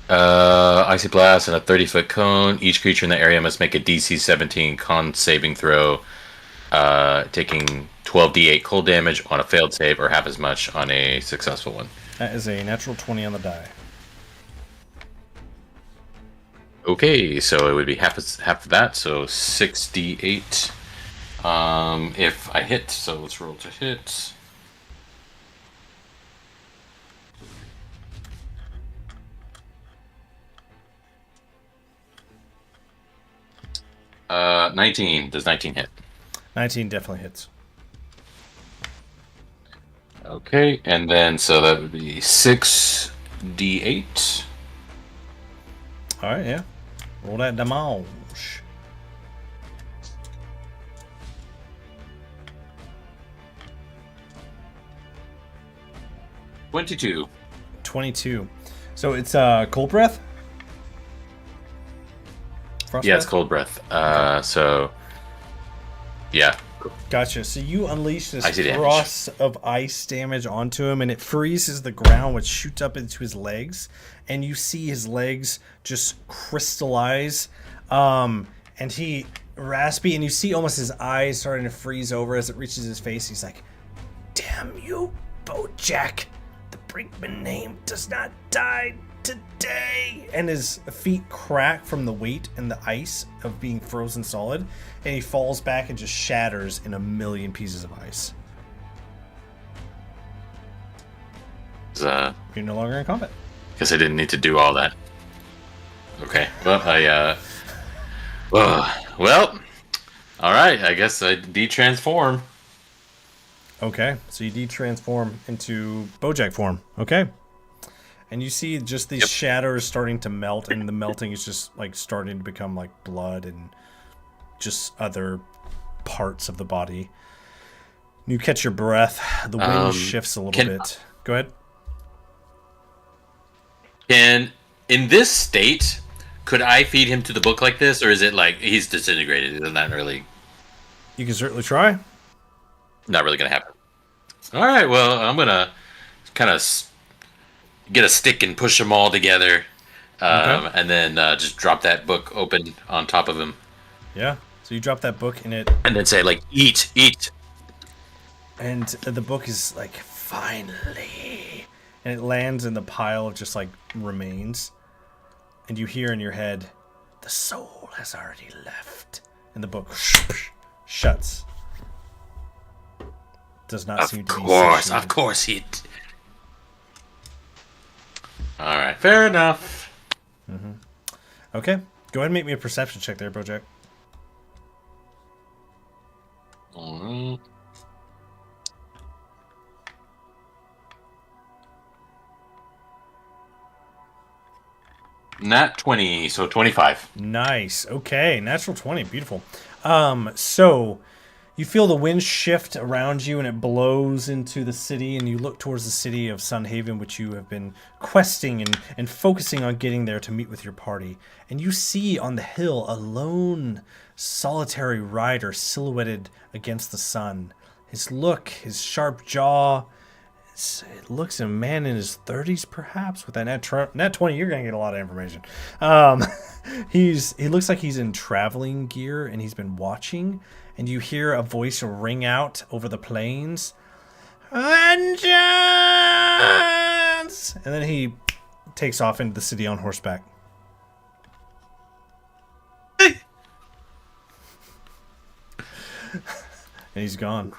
Icy blast and a 30-foot cone. Each creature in the area must make a DC 17 con saving throw, taking 12d8 cold damage on a failed save, or half as much on a successful one. That is a natural 20 on the die. Okay, so it would be half of that, so 6d8. If I hit, so let's roll to hit. Uh, 19. Does 19 hit? 19 definitely hits. Okay, and then so that would be 6d8. All right, yeah. Roll that damage. $22. 22. So it's cold breath? Frost Yeah, breath? it's cold breath. So yeah. Gotcha. So you unleash this Icy damage. cross of ice damage onto him, and it freezes the ground, which shoots up into his legs, and you see his legs just crystallize, and he raspy, and you see almost his eyes starting to freeze over as it reaches his face. He's like, "Damn you, Bojack! The Brinkman name does not die today!" And his feet crack from the weight and the ice of being frozen solid, and he falls back and just shatters in a million pieces of ice. You're no longer in combat. Guess I didn't need to do all that. Okay. Well, well, all right. I guess I de-transform. Okay, so you de-transform into Bojack form. Okay. And you see just these shatters starting to melt, and the melting is just like starting to become like blood and just other parts of the body. You catch your breath. The wind shifts a little bit. Go ahead. And in this state, could I feed him to the book like this, or is it like he's disintegrated? Isn't that really? You can certainly try. Not really gonna happen. All right. Well, I'm gonna kind of get a stick and push them all together, and then just drop that book open on top of him. Yeah. So you drop that book in it, and then say like, "Eat, eat." And the book is like, "Finally," and it lands in the pile of just like remains, and you hear in your head, "The soul has already left," and the book shuts. Does not seem to be. Of course, he. All right, fair enough. Mm-hmm. Okay, go ahead and make me a perception check there, Bojack. All right. Nat 20, so 25. Nice. Okay, natural 20, beautiful. So you feel the wind shift around you, and it blows into the city, and you look towards the city of Sunhaven, which you have been questing and focusing on getting there to meet with your party. And you see on the hill a lone, solitary rider silhouetted against the sun. His look, his sharp jaw, It looks a man in his 30s, perhaps. With that net 20, you're gonna get a lot of information. He looks like he's in traveling gear, and he's been watching. And you hear a voice ring out over the plains, "Vengeance!" And then he takes off into the city on horseback. And he's gone.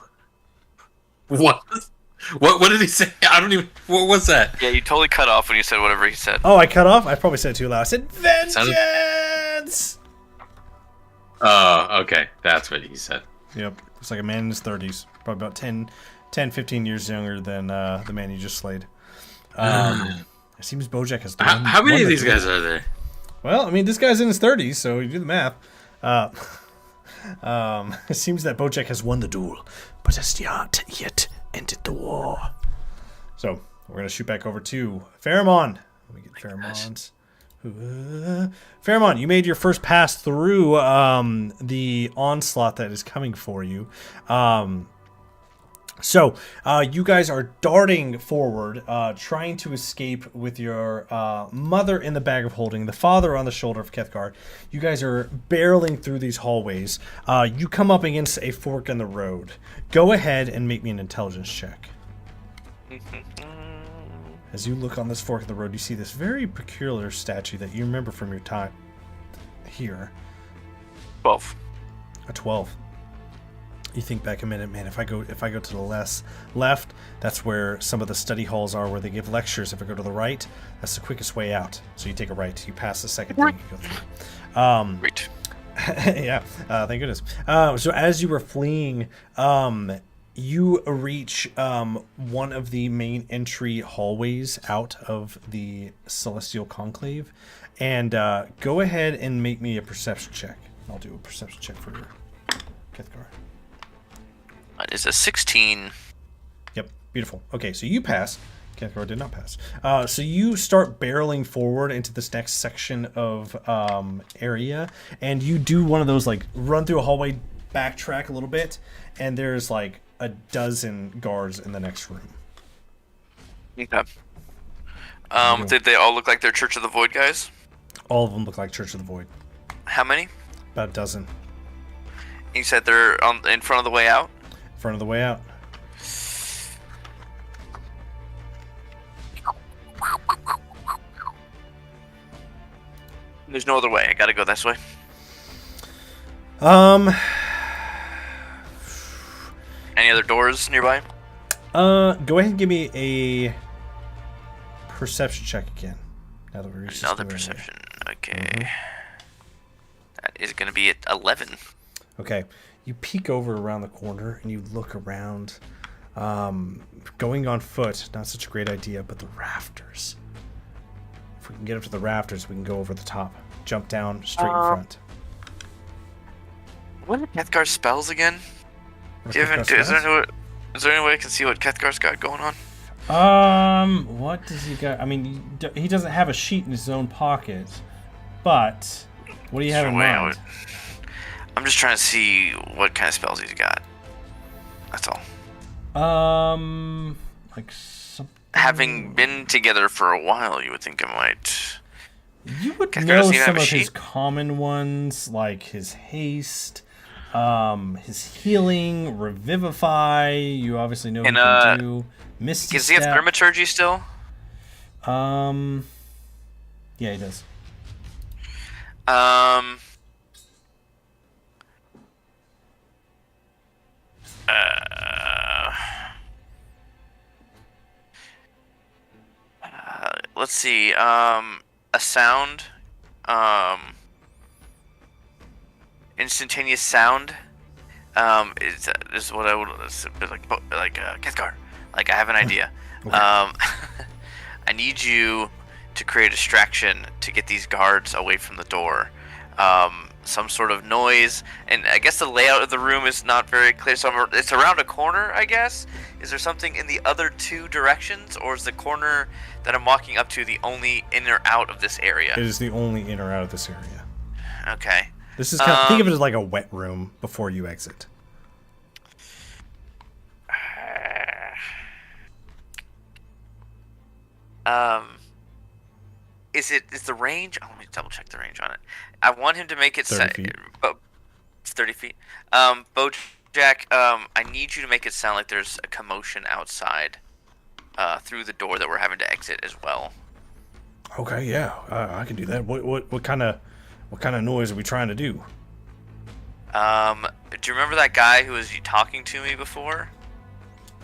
What? What did he say? I don't even. What was that? Yeah, you totally cut off when you said whatever he said. Oh, I cut off? I probably said it too loud. I said, "Vengeance!" Oh, okay. That's what he said. Yep. It's like a man in his 30s. Probably about 10, 15 years younger than the man you just slayed. It seems Bojack has... How many of these guys are there? Well, I mean, this guy's in his 30s, so you do the math. It seems that Bojack has won the duel, but has not yet ended the war. So, we're going to shoot back over to Pheromon. Let me get Pheromon's... Pheromon, you made your first pass through the onslaught that is coming for you. So you guys are darting forward, trying to escape with your mother in the bag of holding, the father on the shoulder of Kethgar. You guys are barreling through these hallways. You come up against a fork in the road. Go ahead and make me an intelligence check. As you look on this fork of the road, you see this very peculiar statue that you remember from your time here. 12. A 12. You think back a minute, man. If I go to the left, that's where some of the study halls are, where they give lectures. If I go to the right, that's the quickest way out. So you take a right. You pass the second thing. You go through. Great. Yeah. Thank goodness. So as you were fleeing, you reach one of the main entry hallways out of the Celestial Conclave, and go ahead and make me a perception check. I'll do a perception check for your Kethgar. That is a 16. Yep, beautiful. Okay, so you pass. Kethgar did not pass. So you start barreling forward into this next section of area, and you do one of those, like, run through a hallway, backtrack a little bit, and there's like a dozen guards in the next room. Okay. Did they all look like they're Church of the Void guys? All of them look like Church of the Void. How many? About a dozen. You said they're in front of the way out? In front of the way out. There's no other way. I gotta go this way. Any other doors nearby? Go ahead and give me a perception check again. Now that we're Another perception. Okay. That is gonna be at 11. Okay. You peek over around the corner and you look around. Going on foot, not such a great idea, but the rafters. If we can get up to the rafters, we can go over the top. Jump down straight in front. What are Kethgar's spells again? Is there any way I can see what Kethgar's got going on? What does he got? I mean, he doesn't have a sheet in his own pocket, but what do you have in mind? I'm just trying to see what kind of spells he's got. That's all. Like something... Having been together for a while, you would think I might... You would know some of his common ones, like his haste, his healing, revivify. You obviously know what he can do. Misty Does he have thaumaturgy still? Yeah, he does. Let's see. A sound, instantaneous sound, is what I would like Kethgar. Like, I have an idea. Okay. I need you to create a distraction to get these guards away from the door. Some sort of noise, and I guess the layout of the room is not very clear. So it's around a corner, I guess. Is there something in the other two directions, or is the corner that I'm walking up to the only in or out of this area? It is the only in or out of this area. Okay. This is kind of, think of it as like a wet room before you exit. Is the range? Oh, let me double check the range on it. I want him to make it 30 feet. It's 30 feet. Bojack, I need you to make it sound like there's a commotion outside, through the door that we're having to exit as well. Okay, yeah, I can do that. What kind of noise are we trying to do? Do you remember that guy who was talking to me before?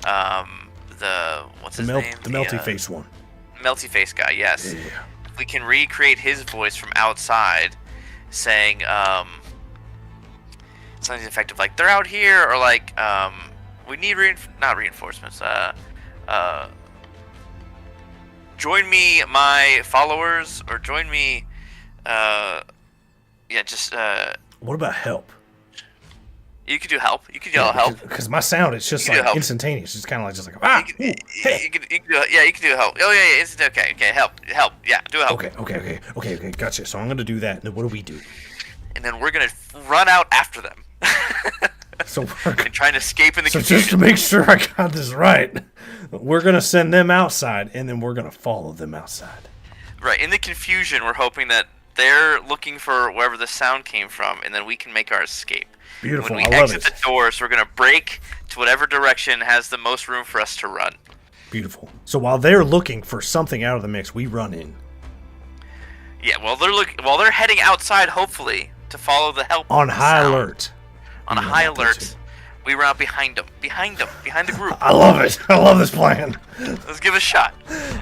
What's his name? The melty face one. Melty face guy. Yes. Yeah. We can recreate his voice from outside, saying something effective like "they're out here" or like "we need not reinforcements." Join me, my followers, or join me. What about help? You could do help. You could yell help. Because my sound is just like instantaneous. It's kind of like You could do help. Oh yeah, it's okay. Okay, help. Yeah, do help. Okay. Gotcha. So I'm gonna do that. And then what do we do? And then we're gonna run out after them. So and try and escape in the So confusion. just to make sure I got this right, we're gonna send them outside, and then we're gonna follow them outside. Right. In the confusion, we're hoping that they're looking for wherever the sound came from, and then we can make our escape. Beautiful. When we I love exit it. the doors, we're gonna break to whatever direction has the most room for us to run. Beautiful. So while they're looking for something out of the mix, we run in. Yeah. While they're heading outside, hopefully to follow the help. On high sound. alert. On a high alert. We run out behind them, behind the group. I love it. I love this plan. Let's give it a shot.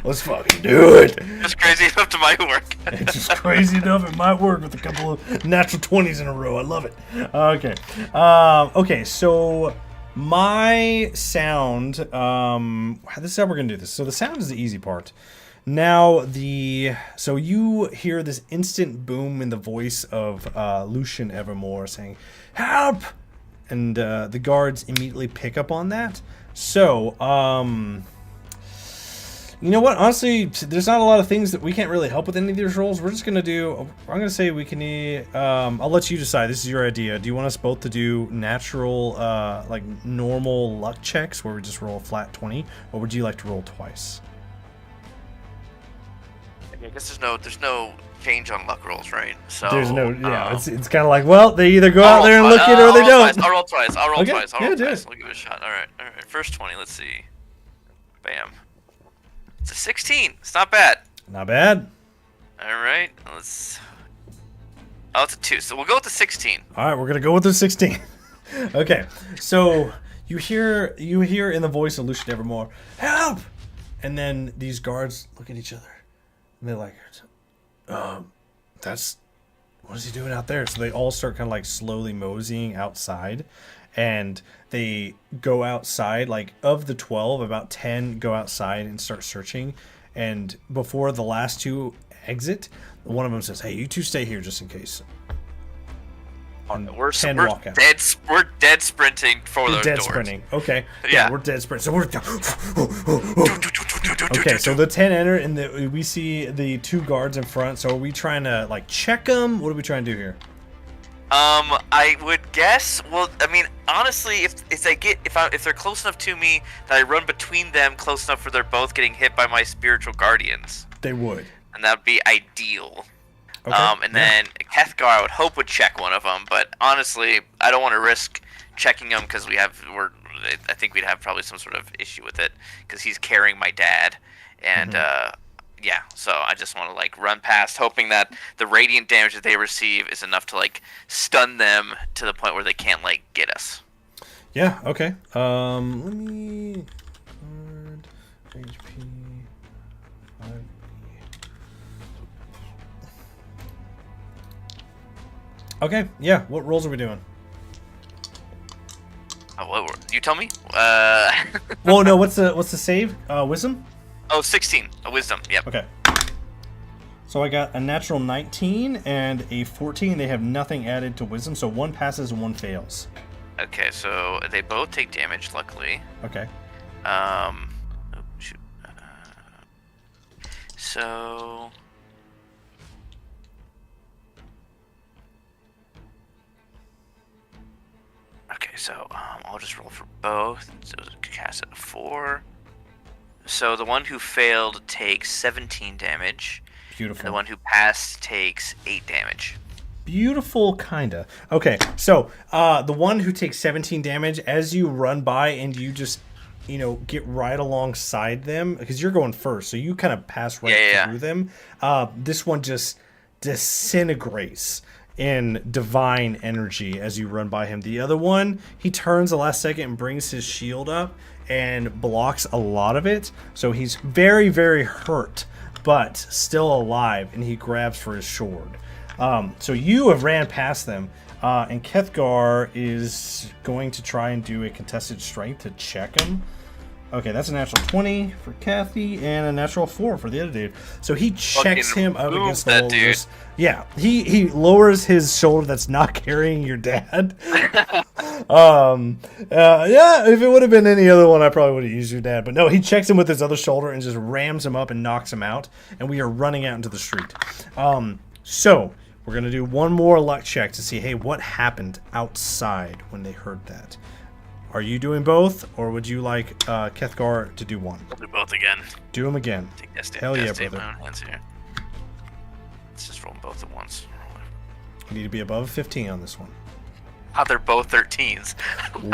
Let's fucking do it. Just crazy enough to my work. It's just crazy enough. It might work with a couple of natural 20s in a row. I love it. Okay. Okay, so my sound, this is how we're going to do this. So the sound is the easy part. Now, so you hear this instant boom in the voice of Lucian Evermore saying, "Help!" And the guards immediately pick up on that. So, you know what? Honestly, there's not a lot of things that we can't really help with any of these rolls. We're just gonna do. I'm gonna say we can. I'll let you decide. This is your idea. Do you want us both to do natural, like normal luck checks where we just roll a flat 20, or would you like to roll twice? I guess there's no change on luck rolls, right? So There's no. Yeah, it's kind of like, well, they either go out there and look it or they don't. I'll roll twice. I'll roll Okay. twice. I'll Yeah, roll do twice. it. We'll give it a shot. All right. First 20. Let's see. Bam. It's a 16. It's not bad. Not bad. All right. Let's. Oh, it's a 2. So we'll go with the 16. All right, we're gonna go with the 16. Okay, so you hear in the voice of Lucian Evermore, "Help!" And then these guards look at each other, and they're like, "That's what is he doing out there?" So they all start kind of like slowly moseying outside, and they go outside. Like of the 12, about 10 go outside and start searching, and before the last two exit, one of them says, "Hey, you two stay here just in case." We're 10 walk out. dead sprinting for those Dead doors. sprinting. Okay. Yeah. We're dead sprinting. So we're okay. So the 10 enter, and we see the two guards in front. So are we trying to like check them? What are we trying to do here? I would guess. Well, I mean, honestly, if they're close enough to me that I run between them close enough where they're both getting hit by my spiritual guardians, They would. and that'd be ideal. Okay. Then Kethgar, I would hope would check one of them, but honestly, I don't want to risk checking him because I think we'd have probably some sort of issue with it because he's carrying my dad, and yeah, so I just want to like run past, hoping that the radiant damage that they receive is enough to like stun them to the point where they can't like get us. Yeah. Okay. Let me. Guard, HP. 5. Okay. Yeah. What rolls are we doing? You tell me. Well, no. What's the save? Wisdom. Oh, 16. A wisdom. Yep. Okay. So I got a natural 19 and a 14. They have nothing added to wisdom, so one passes and one fails. Okay, so they both take damage, luckily. Okay. Oh, shoot. So. Okay, so I'll just roll for both. So cast at a 4, So the one who failed takes 17 damage. Beautiful. And the one who passed takes 8 damage. Beautiful, kinda. Okay, so the one who takes 17 damage, as you run by and you just, get right alongside them, because you're going first, so you kind of pass right through them. This one just disintegrates in divine energy as you run by him. The other one, he turns the last second and brings his shield up and blocks a lot of it, so he's very, very hurt, but still alive, and he grabs for his sword. So you have ran past them, and Kethgar is going to try and do a contested strength to check him. Okay, that's a natural 20 for Kathy and a natural 4 for the other dude. So he checks him up against the wall. Yeah, he lowers his shoulder that's not carrying your dad. Yeah, if it would have been any other one, I probably would have used your dad. But no, he checks him with his other shoulder and just rams him up and knocks him out. And we are running out into the street. So we're going to do one more luck check to see, hey, what happened outside when they heard that? Are you doing both, or would you like Kethgar to do one? I'll do both again. Do them again. Hell yeah, brother. My own hands here. Let's just roll them both at once. You need to be above 15 on this one. Oh, they're both 13s.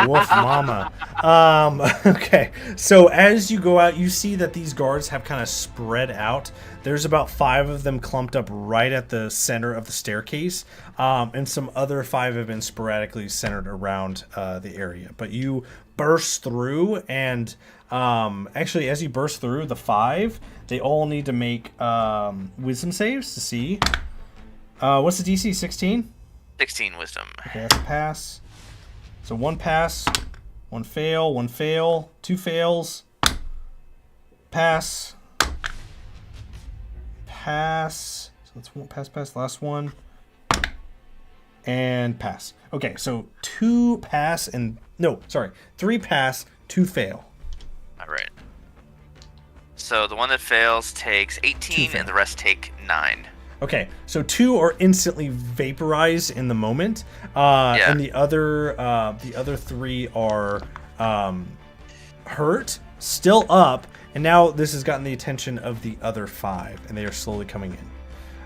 Woof mama. Okay, so as you go out, you see that these guards have kind of spread out. There's about 5 of them clumped up right at the center of the staircase, and some other 5 have been sporadically centered around the area. But you burst through, and actually, as you burst through, the 5, they all need to make wisdom saves to see. What's the DC? 16? 16 wisdom. Okay, that's a pass. So 1 pass, 1 fail, 1 fail, 2 fails, pass, pass. So that's 1 pass, last one, and pass. Okay, so 2 pass and 3 pass, 2 fail. All right. So the one that fails takes 18, and the rest take 9. Okay, so 2 are instantly vaporized in the moment, and the other 3 are hurt, still up, and now this has gotten the attention of the other 5, and they are slowly coming in.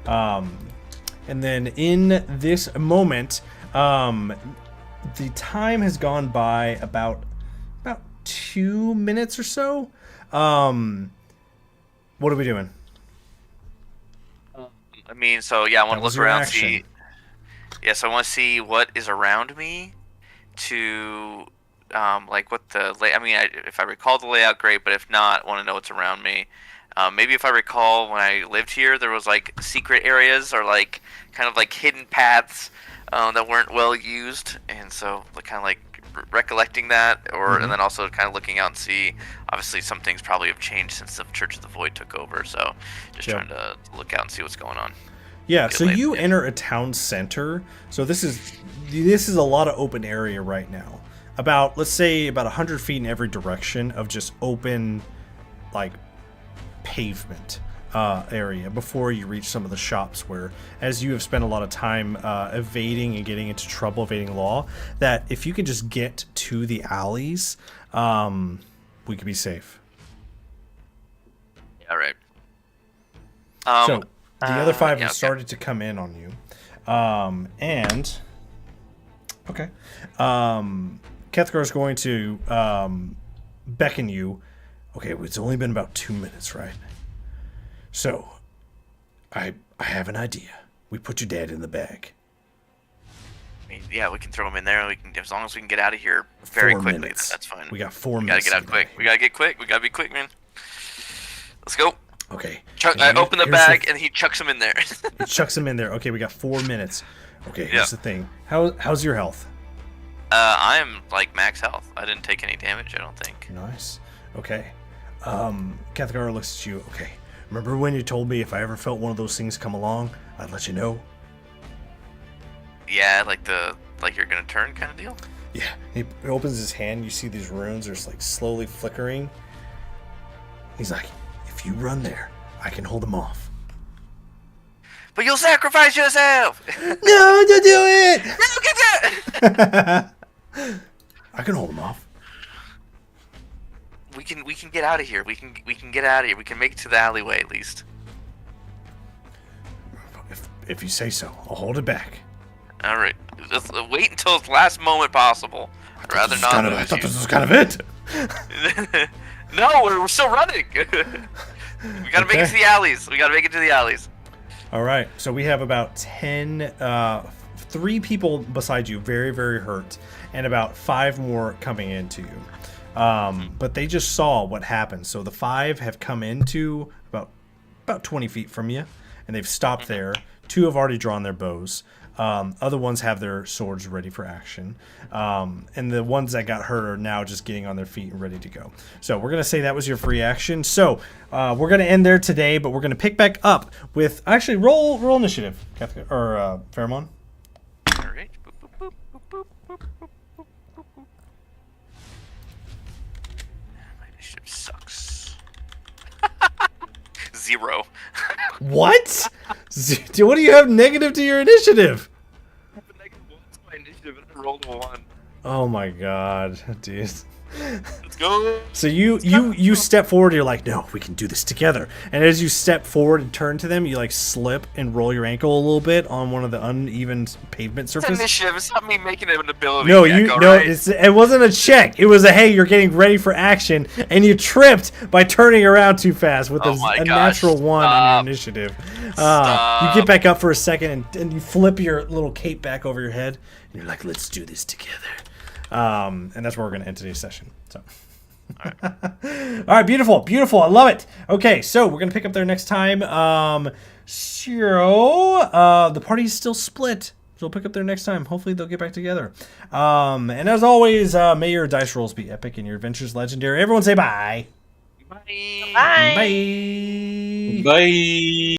And then in this moment, the time has gone by about 2 minutes or so. What are we doing? I mean, so yeah, I want to look around, see. Yeah, so I want to see what is around me, to like what the I mean, if I recall the layout, great. But if not, I want to know what's around me. Maybe if I recall when I lived here, there was like secret areas or like kind of like hidden paths that weren't well used, and so kind of like recollecting that, or and then also kind of looking out and see. Obviously, some things probably have changed since the Church of the Void took over, so just trying to look out and see what's going on. Yeah, so you enter a town center. So this is a lot of open area right now. Let's say about 100 feet in every direction of just open, like, pavement area before you reach some of the shops where, as you have spent a lot of time evading and getting into trouble, evading law, that if you can just get to the alleys, we could be safe. All right. So the other 5 have started to come in on you, and okay, Kethgar is going to beckon you. Okay, it's only been about 2 minutes, right? So, I have an idea. We put your dad in the bag. I mean, yeah, we can throw him in there. We can, as long as we can get out of here very quickly. That's fine. We got 4 minutes. We gotta get out quick. We gotta get quick. We gotta be quick, man. Let's go. Okay. I open the bag and he chucks him in there. He chucks him in there. Okay, we got 4 minutes. Okay, here's the thing. How's your health? I'm like max health. I didn't take any damage, I don't think. Nice. Okay. Kethgar looks at you. Okay. Remember when you told me if I ever felt one of those things come along, I'd let you know? Yeah, like you're gonna turn kind of deal? Yeah. He opens his hand, you see these runes are just like slowly flickering. He's like, if you run there, I can hold them off. But you'll sacrifice yourself! No, don't do it! No, get that! I can hold them off. We can get out of here. We can get out of here. We can make it to the alleyway at least. If you say so, I'll hold it back. All right. Just wait until the last moment possible. I'd rather not. I thought this was kind of it. No, we're still running. We gotta make it to the alleys. We gotta make it to the alleys. All right. So we have about 10, 3 people beside you, very, very hurt, and about 5 more coming into you. But they just saw what happened. So the 5 have come into about 20 feet from you, and they've stopped there. 2 have already drawn their bows. Other ones have their swords ready for action. And the ones that got hurt are now just getting on their feet and ready to go. So we're going to say that was your free action. So we're going to end there today, but we're going to pick back up with... Actually, roll initiative, Pheromone. All right. Boop, boop, boop, boop, boop, boop, boop, boop, boop, boop. My initiative sucks. 0. What? What do you have negative to your initiative? I have a -1 to my initiative and I rolled a 1. Oh my god, dude. Let's go. So you step forward, you're like, no, we can do this together. And as you step forward and turn to them, you like slip and roll your ankle a little bit on one of the uneven pavement It's surface. initiative. It's not me making it an ability. No, check, alright? it wasn't a check. It was a hey, you're getting ready for action, and you tripped by turning around too fast with Oh my a gosh, natural 1 on stop. your initiative. Stop. You get back up for a second, and you flip your little cape back over your head, and you're like, let's do this together. And that's where we're going to end today's session. So, all right, beautiful. I love it. Okay, so we're going to pick up there next time. The party's still split, so we'll pick up there next time. Hopefully they'll get back together. And as always, may your dice rolls be epic and your adventures legendary. Everyone say bye. Bye. Bye. Bye. Bye.